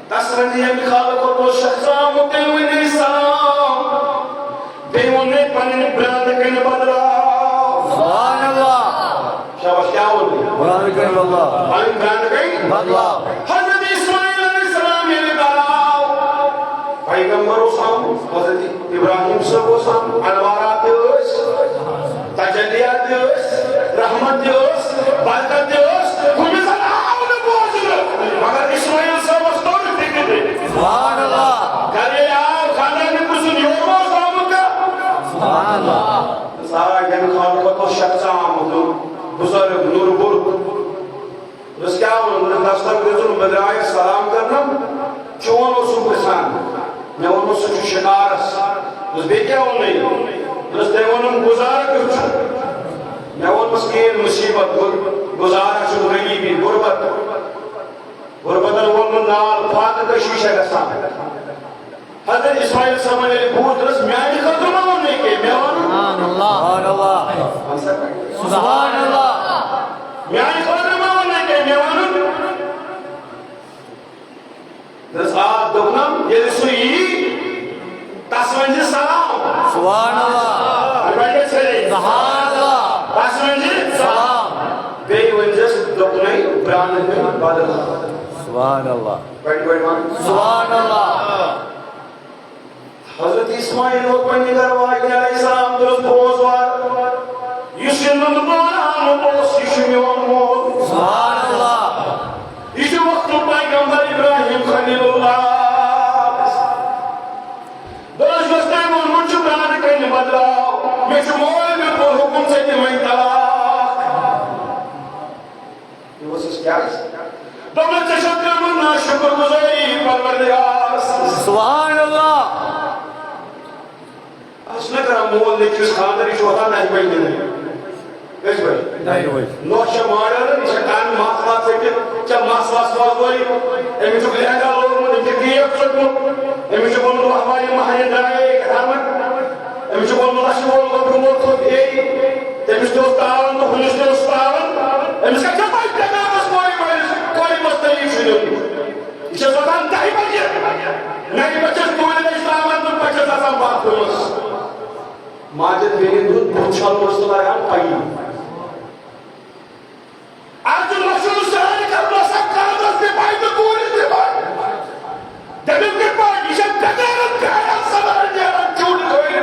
تس منٛز ییٚمہِ خالہٕ کھۄتہٕ اوس شخص آمُت تٔمۍ ؤنۍ مےٚ سلام بیٚیہِ ووٚن مےٚ پنٕنۍ برٛانٛدٕ کَنہِ بدلاو سبحان اللہ شاباش کیٛاہ ووٚن مےٚ قرآن کریم اللہ پنٕنۍ برٛانٛدٕ کَنہِ بدلاو حضرت اسماعیل علیہ السلام ییٚلہِ گرٕ آو پیغمبر حضرت ابراہیم صاحب انوارات تجلیات رحمت برکت مگر اسماعیل صاحب توڑ فکر سبحان اللہ کرے آو خاندان میں کچھ یورما صاحب کا سبحان اللہ سارا گن خان کو شخص آمد بزرگ نور برگ بس کیا انہوں نے دستک دیتون بدرائے سلام کرنا چون و سبرسان میں انہوں سے چھو شکارس بس بے کیا انہوں نے بس دے انہوں گزار کرچو میں انہوں مسکین مصیبت گزار چھو غریبی غربت غربت انہوں نال فاتح کا شیشہ گسان حضرت اسماعیل صاحب نے بھوت رس میانی خطر نہ ہونے کے میں سبحان اللہ سبحان اللہ میانی خطر نہ ہونے کے میں رس آت دکنم یہ رسوئی تسونجی سلام سبحان اللہ سبحان اللہ تسونجی سلام بے ونجس دکنائی برانت میں بادل سبحان اللہ بیٹھ مان سبحان اللہ حضرت اسماعیل اور پنی دروائی علیہ السلام درست بوزوار یشنند باران بوس یشمیون مول سبحان اللہ یہ وقت پیغمبر ابراہیم خلیل اللہ درست بستے من چھو بران کرنے بدلاو میں چھو مول میں پر حکم سے تمہیں طلاق یہ وسیس کیا ہے دولت چشکر من ناشکر گزاری پروردگار سبحان اللہ اس نے کرا مول نے کس خاندری شوہتا نہیں بھائی نہیں کس بھائی نہیں ہوئی نوشہ مارر اسے کان ماسوات سکتے چا ماسوات سوال ہوئی امی چکے لہنگا لوگ من انجھے کیف سکتے امی چکے بولو ہماری مہنی دائے کتامت امی چکے بولو لشکول کو پرموت ہو گئی امی چکے استاون تو خلشتے استاون امی چکے کیا بائی پیغامس کوئی مستریف شدو اسے زبان دائی بجے نہیں بچس دوئے اسلامت تو بچس ازم بات ہوئی ماجد میرے دودھ بچھال مرسل آیان پائی آج رسول سرائی کرنا سب کاردس دی پائی تو پوری دی پائی دبیب کی پائی اسے قدرت کھایا سبر جیران چوڑ کوئی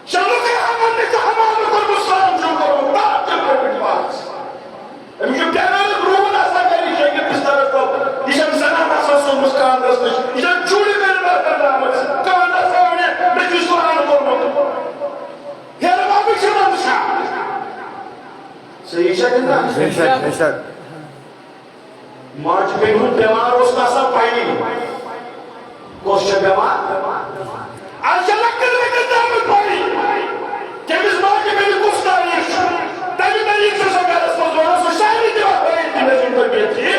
شروع کے آمن نے کہا ہمارے پر مسلم جو کرو بات جب پر بیٹھ باس امی جو کہنا ہے روح ناسا کہنی چاہیے کہ پس طرح تو اسے مسلم ناسا سو مسکان رسل اسے چوڑی میرے بار کرنا آمد کہاں ناسا انہیں میں جس قرآن صحیح شکل بے شک بے شک مارچ میں ہوں بیمار اس کا سب پائی کوشش بیمار آجا لکل میں کتا ہمیں پائی جب اس مارچ میں بھی کچھ تاریخ تبھی تاریخ سے سکا رسول دوڑا سو شاہری دیوا ہوئی تھی میں جن پر بیت تھی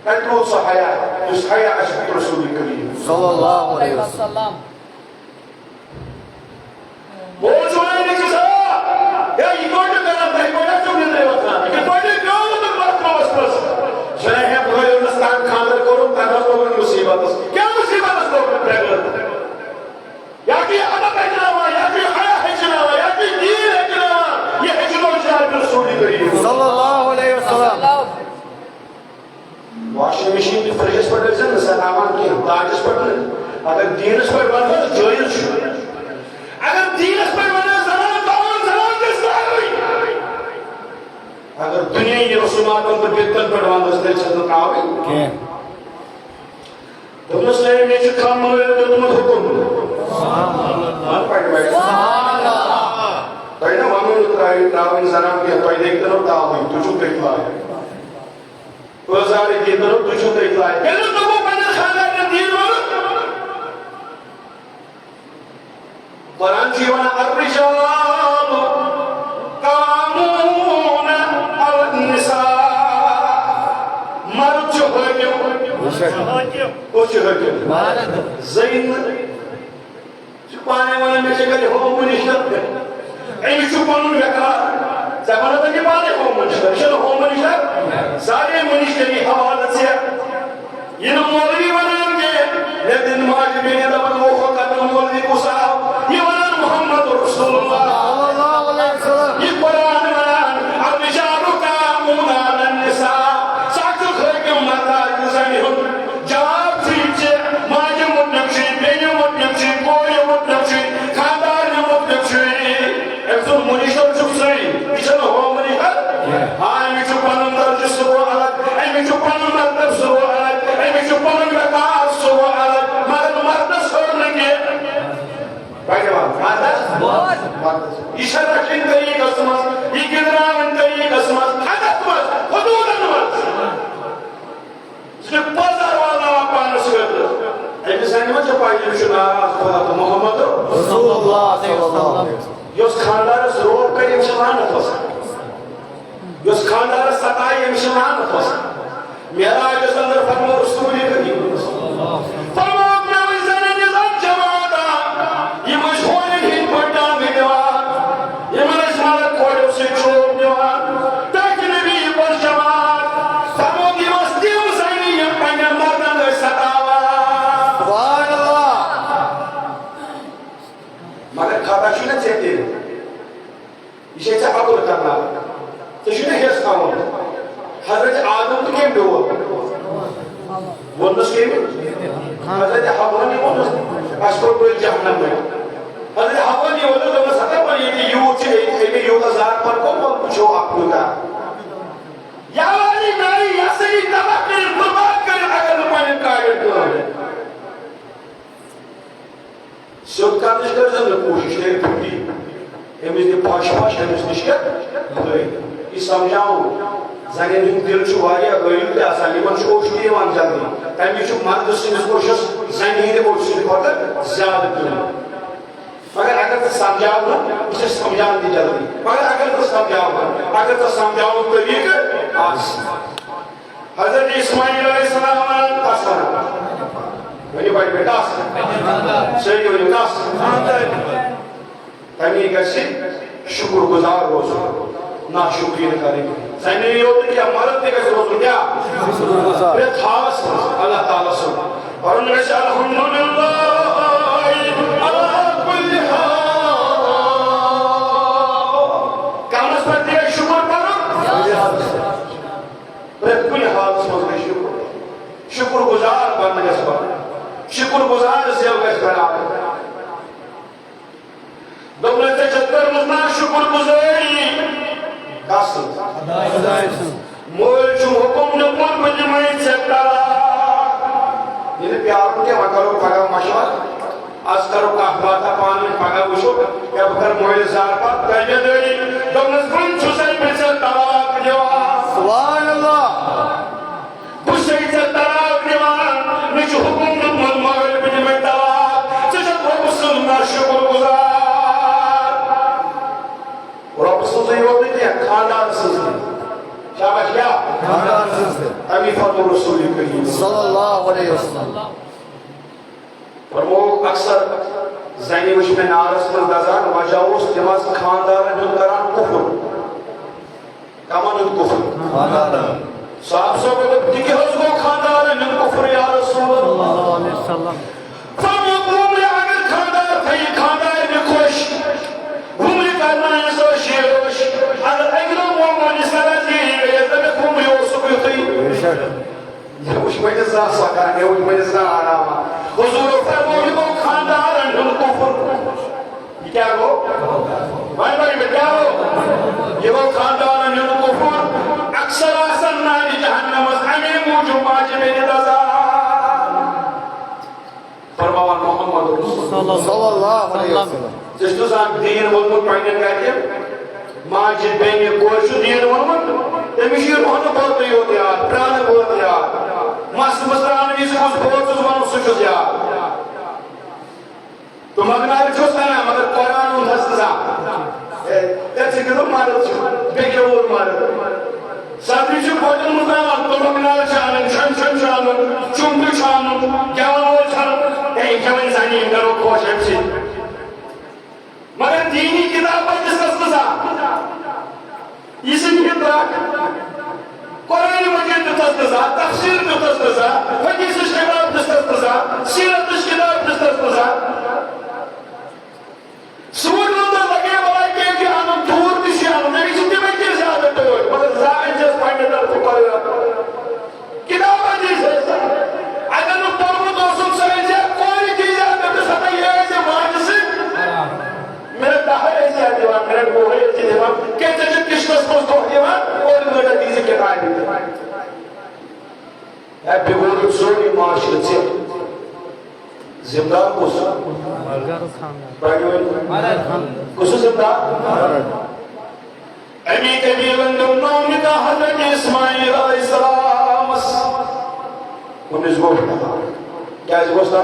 اتنو صحیح اس حیاء عشق رسول کریم صلی اللہ علیہ وسلم وہ جو ہے نے کسا یا یہ کوئی کرنا بھائی کوئی جو مل رہے ہوتا کہ کوئی نے کیوں تو بات کو بس شرح ہے بھائی انسان خاندر کرو تنہا تو بڑی مصیبت ہے کیا مصیبت ہے لوگ میں پریگلر یا کہ عدد ہے جناوا یا کہ حیاء ہے جناوا یا کہ دین ہے جناوا یہ ہے جنو شاہد رسولی کریم صلی اللہ علیہ وسلم واشنگ مشین کی فریجس پر ڈلسن نسل آمان کی تاجس پر ڈلسن اگر دینس پر بنا تو جوئیل شو اگر دینس پر بنا زمان داون زمان دستار ہوئی اگر دنیا یہ رسومات ان پر بیتن پر دوان دستر چھتا کاوئی تم نے سلائے میں چھو کام ہوئے تو تم حکم مان پائی بائی نا مانون اترائی تاوین زنان کی ہتوائی دیکھتے نو تاوئی تجھو دیکھلا ہے وزاری دیکھتے نو تجھو دیکھلا ہے کہنے تو وہ پہنے خاندان نے دین ہو قرآن جیوانا الرجال قامون النساء مرد جو ہوئے کچھ ہوئے زین چھپانے وانے میں سے کہتے ہو منشتر این چھپانون وکار زبانہ تکی پانے ہو منشتر شل ہو منشتر سارے منشتری حوالت سے یہ مولوی بنان کے لیکن ماجد میں دبن وہ خطر مولوی کو صاحب یہ بنان محمد رسول اللہ صلی اللہ علیہ وسلم یہ قرآن بنان الرجال قامون علی النساء ساکت خلق مردہ جزنہم جان یہ رکھن طریقس مز یہ گندراون طریقس مز حدت مز حدودن مز یہ پزر والا پانس خاطر امس زنہِ ما پاے یہِ چھُ ناراض خدا تہٕ محمد رسول اللہ صلی اللہ علیہ وسلم یۄس خاندارس روب کرِ أمِس چھِ لعنت وسان یۄس خاندارس ستایہِ أمِس چھِ لعنت وسان معراجس اندر فرمو رسول کریم فرموک مےٚ وٕچھ زنہِ نظام جماعتا یِم ٲسۍ ہورٮ۪ن ہٕنٛدۍ پٲٹھۍ ٹانٛگہٕ دِوان یِمن ٲسۍ ملک کوڑیو سۭتۍ چوب دِوان تاکہِ نبی پٔر جماعت فرموک یِم ٲسۍ تِم زنہِ یِم پننٮ۪ن مردن ٲسۍ ستاوان سبحان اللہ مگر خطا چھُ نا ژےٚ تہِ یہِ چھے ژےٚ عقل کرناوان ژےٚ چھُے نا ہٮ۪س تھاوُن حضرت آدم تہِ کٔمۍ ڈوب ووٚننس کٔمۍ حضرت حوانی ووٚننس اَسہِ کوٚر پٔتۍ جہنم وۄنۍ حضرت حوانی ووٚننس دوٚپنس ہتا وۄنۍ ییٚتہِ یوٗت چھِ أمۍ یوٗتاہ زیادٕ پَر کوٚر وۄنۍ وٕچھو اکھ کوٗتاہ یا والی میٛانہِ یہِ ہسا یہِ تباہ کٔرِتھ برباد کٔرِتھ اگر نہٕ پنٕنٮ۪ن کاڑٮ۪ن کٲم سیوٚد کرنٕچ کٔرۍزٮ۪ن نہٕ کوٗشِش تیٚلہِ پھٕٹی أمِس دِ پش پش أمِس نِش کیٛاہ یہِ سمجھاوُن زنٮ۪ن ہُنٛد دِل چھُ واریاہ غریٖب تہِ آسان یِمن چھُ اوٚش تہِ یِوان جلدی تَمہِ چھُ مردٕ سٕنٛدِس اوٚشس زنہِ ہٕنٛدِ اوٚش سٕنٛدِ کھۄتہٕ زیادٕ قۭمت مگر اگر ژٕ سمجھاوُن بہٕ چھُس سمجھان تہِ جلدی مگر اگر ژٕ سمجھاوُن اگر ژٕ سمجھاوُن طریٖقہٕ آسہِ حضرت اسماعیل علیہ السلام کس ونان ؤنِو بڑِ بیٹا سٲری ؤنِو کس تمی گژھِ شُکُر گُزار روزُن نا شُکریہ نہٕ کَرٕنۍ زنہِ یوت نہٕ کینٛہہ مرد تہِ گژھِ روزُن کیٛاہ پرٛٮ۪تھ حالس منٛز اللہ تعالیٰ سُنٛد پَرُن گژھِ الحمدُللہ علی کُلہِ حال کانس پٮ۪ٹھ تہِ گژھِ شُکُر پَرُن پرٛٮ۪تھ کُنہِ حالس منٛز گژھِ شُکُر شُکُر گُزار بننہٕ گژھِ پَرُن شُکُر گُزار زٮ۪و گژھِ بناوٕنۍ دوٚپنَس ژےٚ چھَتھ کٔرمٕژ نا شُکُر گُزٲری کس مٲلۍ چھُم حُکُم دیُتمُت بہٕ دِمَے ژےٚ طلاق ییٚلہِ پیارُن کینٛہہ وۄنۍ کرو پگاہ مشوَر آز کرو کتھ باتھا پانہٕ ؤنۍ پگاہ وٕچھو یا بہٕ کرٕ مٲلِس زار پتہٕ تٲبیدٲری دوٚپنَس وۄنۍ چھُسَے بہٕ ژےٚ طلاق دِوان سبحان اللہ بہٕ چھُسَے ژےٚ طلاق دِوان مےٚ چھُ حُکُم دیُتمُت مٲلۍ بہٕ دِمَے طلاق ژٕ چھَکھ رۄبہٕ سُنٛد نا شُکُر گُزار رۄبہٕ سٕنٛزٕے یوت نہٕ کینٛہہ خاندان سٕنٛز تہِ شاباش کیٛاہ امی فرمو رسول کریم صلی اللہ علیہ وسلم فرموک اکثر زنہِ وٕچھ مےٚ نارس منٛز دزان وجہ اوس تِم آسہٕ خاندارن ہُنٛد کران کُفُر کمن ہُنٛد کُفُر صاحب صٲب دوٚپ تہِ کیٛاہ حظ گوٚو خاندارن ہُنٛد کُفُر یا رسول اللہ فرموک وُمرِ اگر خاندار تھایہِ خاندارنہِ خۄش وُمرِ کرنایس ٲش یہِ ٲش اگر اکہِ دۄہ موموٗلہِ سرس یی گٔیس دپٮ۪کھ وُمرِ اوسُکھ یُتھُے مےٚ وٕچھ مےٚ زانٛہہ سۄکان مےٚ وٕچھ مےٚ زانٛہہ آراما حضوٗرو فرمو یہِ گوٚو خاندارن ہُنٛد کُفُر یہِ کیٛاہ گوٚو وۄنۍ ؤنِو مےٚ کیٛاہ گوٚو یہِ گوٚو خاندارن ہُنٛد کُفُر اکثر آسان نارِ جہنمس اَمے موٗجوٗب ماجہِ بیٚنہِ دزان فرماوان محمد صلی اللہ علیہ وسلم ژےٚ چھُ آسان دیٖن ووٚنمُت پنٕنٮ۪ن گرِکٮ۪ن ماجہِ بیٚنہِ کورِ چھُ دیٖن ووٚنمُت تٔمِس چھُ یہِ رۄہنہٕ بٲتٕے یوت یاد پرٛانہٕ بٲتھ یاد مس منٛز ترٛاونہٕ وِزِ کُس بٲتھ چھُس وَنُن سُہ چھُس یاد تہٕ مگنارِ چھُس کران مگر قرآن ہُنٛد حظ نہٕ ژےٚ ژٕ گِنٛدُن مرد چھُ بیٚیہِ کیٛاہ ووٚن مرد سردی چھُ بوتلن منٛز ترٛاوان تُمبکھ نار چھُ اَنُن چھۄنہِ چھۄنہِ چھُ اَنُن چُمٹہٕ چھُ اَنُن گٮ۪ون وول چھُ اَنُن ہے یہِ کیٛاہ وَنہِ زَنہِ یِم کرو خۄش اَمہِ سۭتۍ مگر دیٖنی کِتاب دِژٕنَس نہٕ زانٛہہ یہِ چھِنہٕ یہِ ترٛکھ قرآنِ مجیٖد دِژٕنَس نہٕ زانٛہہ تفسیٖر دِژٕنَس نہٕ زانٛہہ حدیٖثٕچ کِتاب دِژٕنَس نہٕ زانٛہہ سیٖرتٕچ کِتاب دِژٕنَس نہٕ زانٛہہ سوٗٹ وَنٛدَس لگے بلاے کیٚنٛہہ چھُ اَنُن دوٗر تہِ چھُ اَنُن أمِس چھِ تِمے تہِ زیادٕ ٹٲٹھۍ مگر زانٛہہ أنۍزٮ۪س پنٛنہِ طرفہٕ قرآن کِتاب دِیٖزٮ۪س اگر نہٕ پوٚرمُت اوسُم سُہ أنۍزِ کورِ دیٖزٮ۪س تٔمِس ہسا یہِ ٲسۍ ماجہِ سۭتۍ مِنٹ 10 ٲسۍ دِوان مِنٹ 20 ٲسۍ دِوان کیٛازِ ژےٚ چھُکھ کِشتس منٛز دۄہ دِوان اورٕ گٲڑۍ دیٖزِ کِتابہِ ہے بِگوڑُن سورُے معاشرٕ ژےٚ ذِمہٕ دار کُس خصوصا امی قبیلن دونوں نکاح حضرت اسماعیل علیہ السلام انیس گوشتا کیا اس گوشتا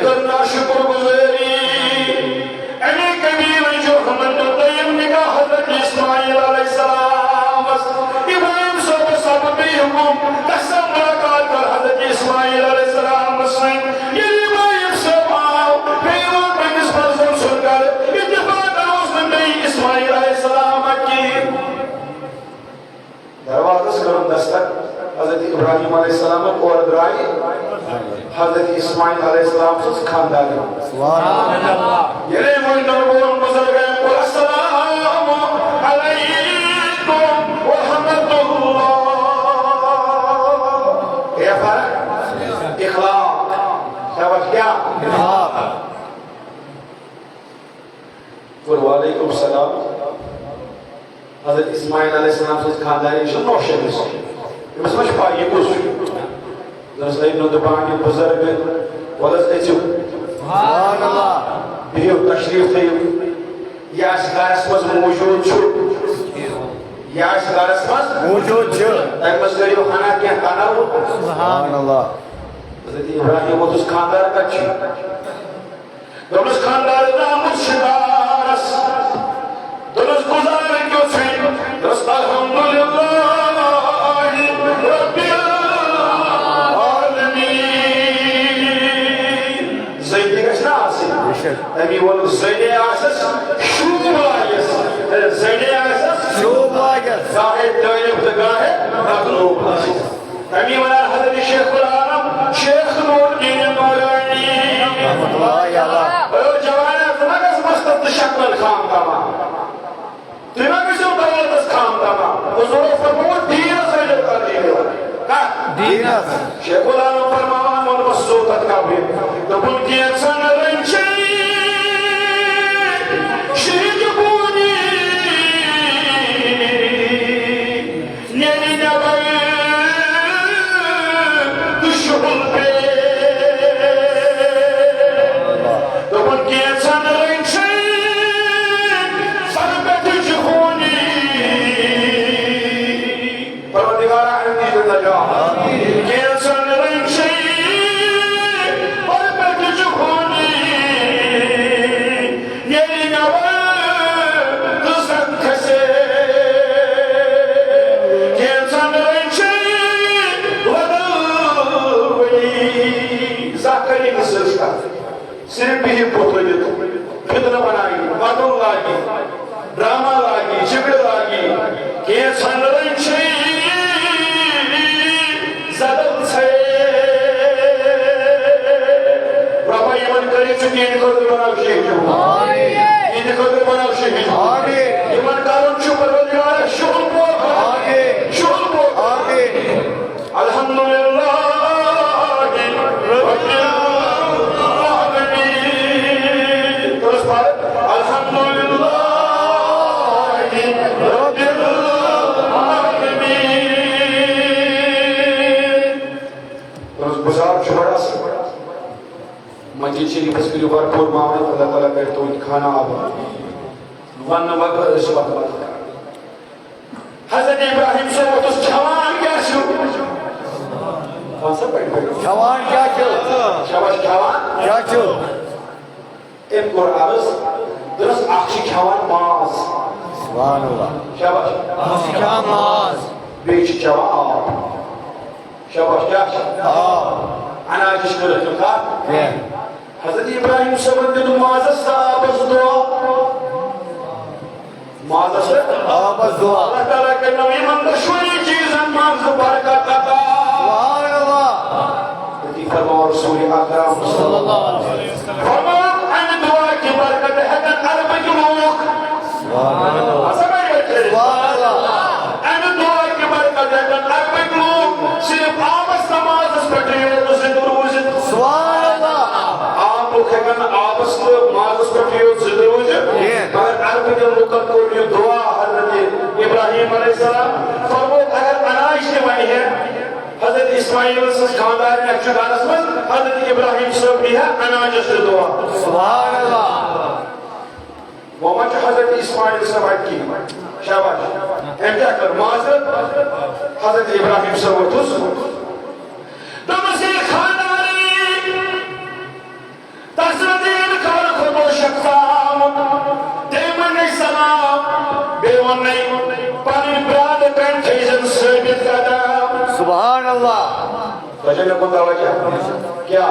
کرنا شکر گزاری امی قبیلن جو حمد طیب نکاح حضرت اسماعیل علیہ السلام ابراہیم صاحب صاحب بھی حکم قسم ملاقات کر حضرت اسماعیل علیہ السلام یہ ابراہیم صاحب آؤ پیروں پہ کس فرزن سن کر اتفاق روز نبی اسماعیل علیہ السلام کی دروازہ کرم دستک حضرت ابراہیم علیہ السلام اور ادرائی حضرت اسماعیل علیہ السلام سے خاندان سبحان اللہ یہ لئے مجھے نبوان بزرگ ہے قل السلام علیکم ورحمت اللہ کیا فرق اخلاق سبب کیا اخلاق وعلیکم السلام حضرت اسماعیل علیہ السلام سے خاندانی شد نوشہ بس یہ سمجھ پائی کچھ درست ابن دبان کے بزرگ ولد ایچو سبحان اللہ بیو تشریف تھے یا اشکارس مز موجود چھو یا اشکارس مز موجود چھو ایک مزگری و خانہ کیا خانہ ہو سبحان اللہ حضرت ابراہیم وہ تس خاندار کا چھو دونس خاندار نامت شدارس دونس گزار کیوں چھو درست الحمدللہ رب العالمین زیدی کشنا آسی امی ولو زیدی آسس شوب آئیس زیدی آسس شوب آئیس گاہے دائب دگاہے مغلوب آسس امی ولا حضرت شیخ العالم شیخ نور دین نورانی رحمت اللہ یا اللہ اور جوانا تمہارس مستد شکل خام تمام تمہارس دولتس خام تمام حضور فرمود دین سے جو کر دیئے دین شیخ العالم فرمان من مسوطت کا بھی دبن کی اکسان رنچی شہید بونی نیلی نبی دشہل پہ دبن کی اکسان رنچی فربت جہونی پروردگار احمدی جو نجا کینسان رنچی فربت جہونی نیلی نبی دزن کسے کینسان رنچی ودل ولی زاکری نسل کا صرف بھی پوتولیت فتنہ بنائی مدن لاگی ڈراما لاگی جگڑ لاگی کینسان رنچی زدل سے ربا یمن کری چکی این خودر بناو شیخ جو این خودر بناو شیخ جو یمن کارون چو پروردگار شغل بو شغل بو الحمدللہ رب العالمین درست بارت الحمدللہ رب العالمین درست بزار چھوڑا سے مجید شریف اس کے بار پور معاملت اللہ تعالیٰ کرتے ہوئی کھانا آبا ون وقت اس وقت حضرت ابراہیم سے وہ تو چھوان کیا شو کون سا پڑھ پڑھ چھوان کیا چھو شباش چھوان کیا چھو ام قرآنس درست اخشی چھوان ماز سبحان اللہ شباش اخشی چھوان ماز بیچ چھوان آب شباش کیا انا جس کو رکھتا تھا حضرت ابراہیم سے بندے مازس آبس دعا مازس آبس دعا اللہ تعالیٰ کے نبی مندر شوئی چیزن ماز برکت عطا سبحان اللہ حضرت فرما رسول اکرم صلی اللہ علیہ وسلم فرما ان دعا کی برکت ہے کہ عرب کے لوگ سبحان اللہ سبحان اللہ ان دعا کی برکت ہے کہ عرب کے لوگ صرف آبس نماز پڑھے تو زندر وزد سبحان اللہ آپ لوگ کہن آبس کو مازس پڑھے تو زندر وزد مگر عرب کے لوگ کو یہ دعا حضرت ابراہیم علیہ السلام فرمو اگر انائش نے مانی ہے حضرت اسماعیل سس خاندار نے اچھا گھرس من حضرت ابراہیم صاحب بھی ہے اناجس دعا سبحان اللہ وہ مت حضرت اسماعیل صاحب آئے کی شاباش ہم کیا کر معذرت حضرت ابراہیم صاحب تس دمسی خانداری تصدیل کار خود شخصام دیمن سلام بیون پانی براد کن تیزن ثابت قدم سبحان اللہ وجہ کو توجہ کیا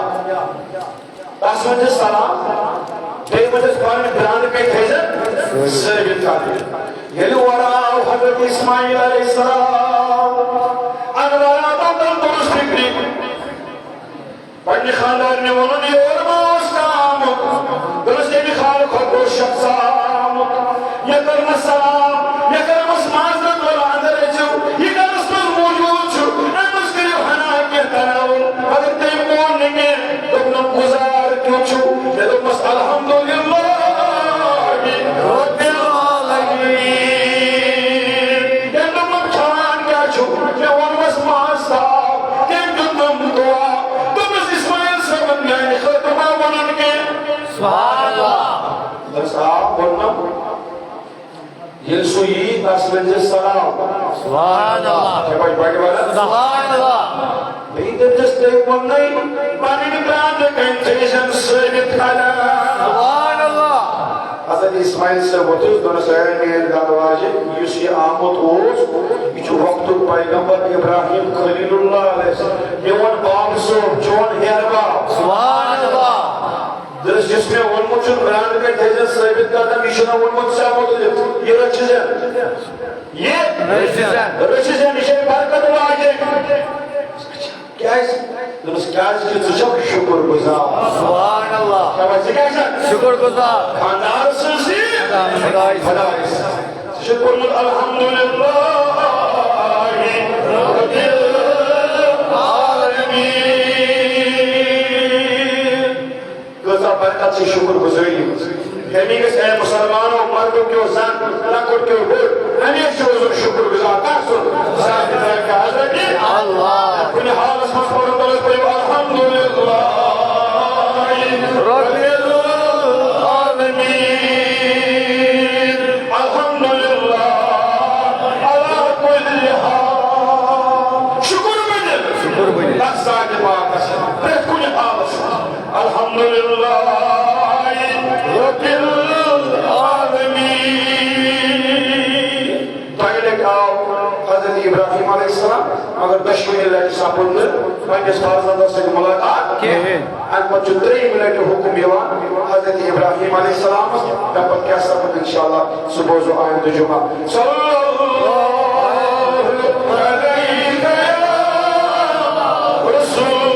تاسمن سلام دیمن پانی براد کن تیزن ثابت قدم یلی وراء حضرت اسماعیل علیہ السلام انوارا بندن درست فکری پنی خاندار نے ونن یہ ماستام درست بھی خالق کو شخصام یہ کرم السلام یہ کرم معذرت والا اندر جو یہ کرم پر موجود چھو امس کرو ہنا کے تناول اگر تے مون نے تم گزار کیوں چھو یہ تو بس الحمدللہ رب العالمین یہ تو مچان کیا چھو یہ ون بس ماستام کہ تم دعا سبحان اللہ بس آپ بولنا یلسوئی تسلج السلام سبحان اللہ سبحان اللہ بیدر جستے وننائی پانی براند کنٹیشن سیبت کھانا سبحان اللہ حضرت اسماعیل سے وطوز دون سہر میں دارواجے یوسی آمد اوز یہ وقت پیغمبر ابراہیم خلیل اللہ علیہ السلام یہ ون باب سو چون ہیر باب سبحان اللہ درس جس میں ونمت چھو براند کنٹیشن سیبت کھانا میشنا ونمت سے آمد اوز یہ رچیز ہے یہ رچیز ہے نشے برکت واجے کیا ہے درست کیا ہے کہ شکر گزار سبحان اللہ کیا بات ہے کیا شکر گزار خاندار سنسی خدایس شکر مد الحمدللہ رب العالمین گزار برکت سے شکر گزاری ہمیں کس اے مسلمانوں مردوں کیوں زن لکڑ کیوں بھر ہمیشہ حضور شکر گزار تاثر ساتھ کا حضرت اللہ کل حال اسمت پڑھن دلت پڑھو الحمدللہ رب العالمین الحمدللہ علا کل حال شکر بجل لحظات باقس رہت کل حال الحمدللہ رب العالمین پہلے کہاؤ حضرت ابراہیم علیہ السلام اگر دشمنی لیٹ ساپن پنجس فارزادہ سے ملاقات ان پر جو 3 منٹ حکم یوان حضرت ابراہیم علیہ السلام دپت کیا سبت انشاءاللہ صبح جو آئند جمعہ صلی اللہ علیہ رسول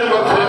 Amen.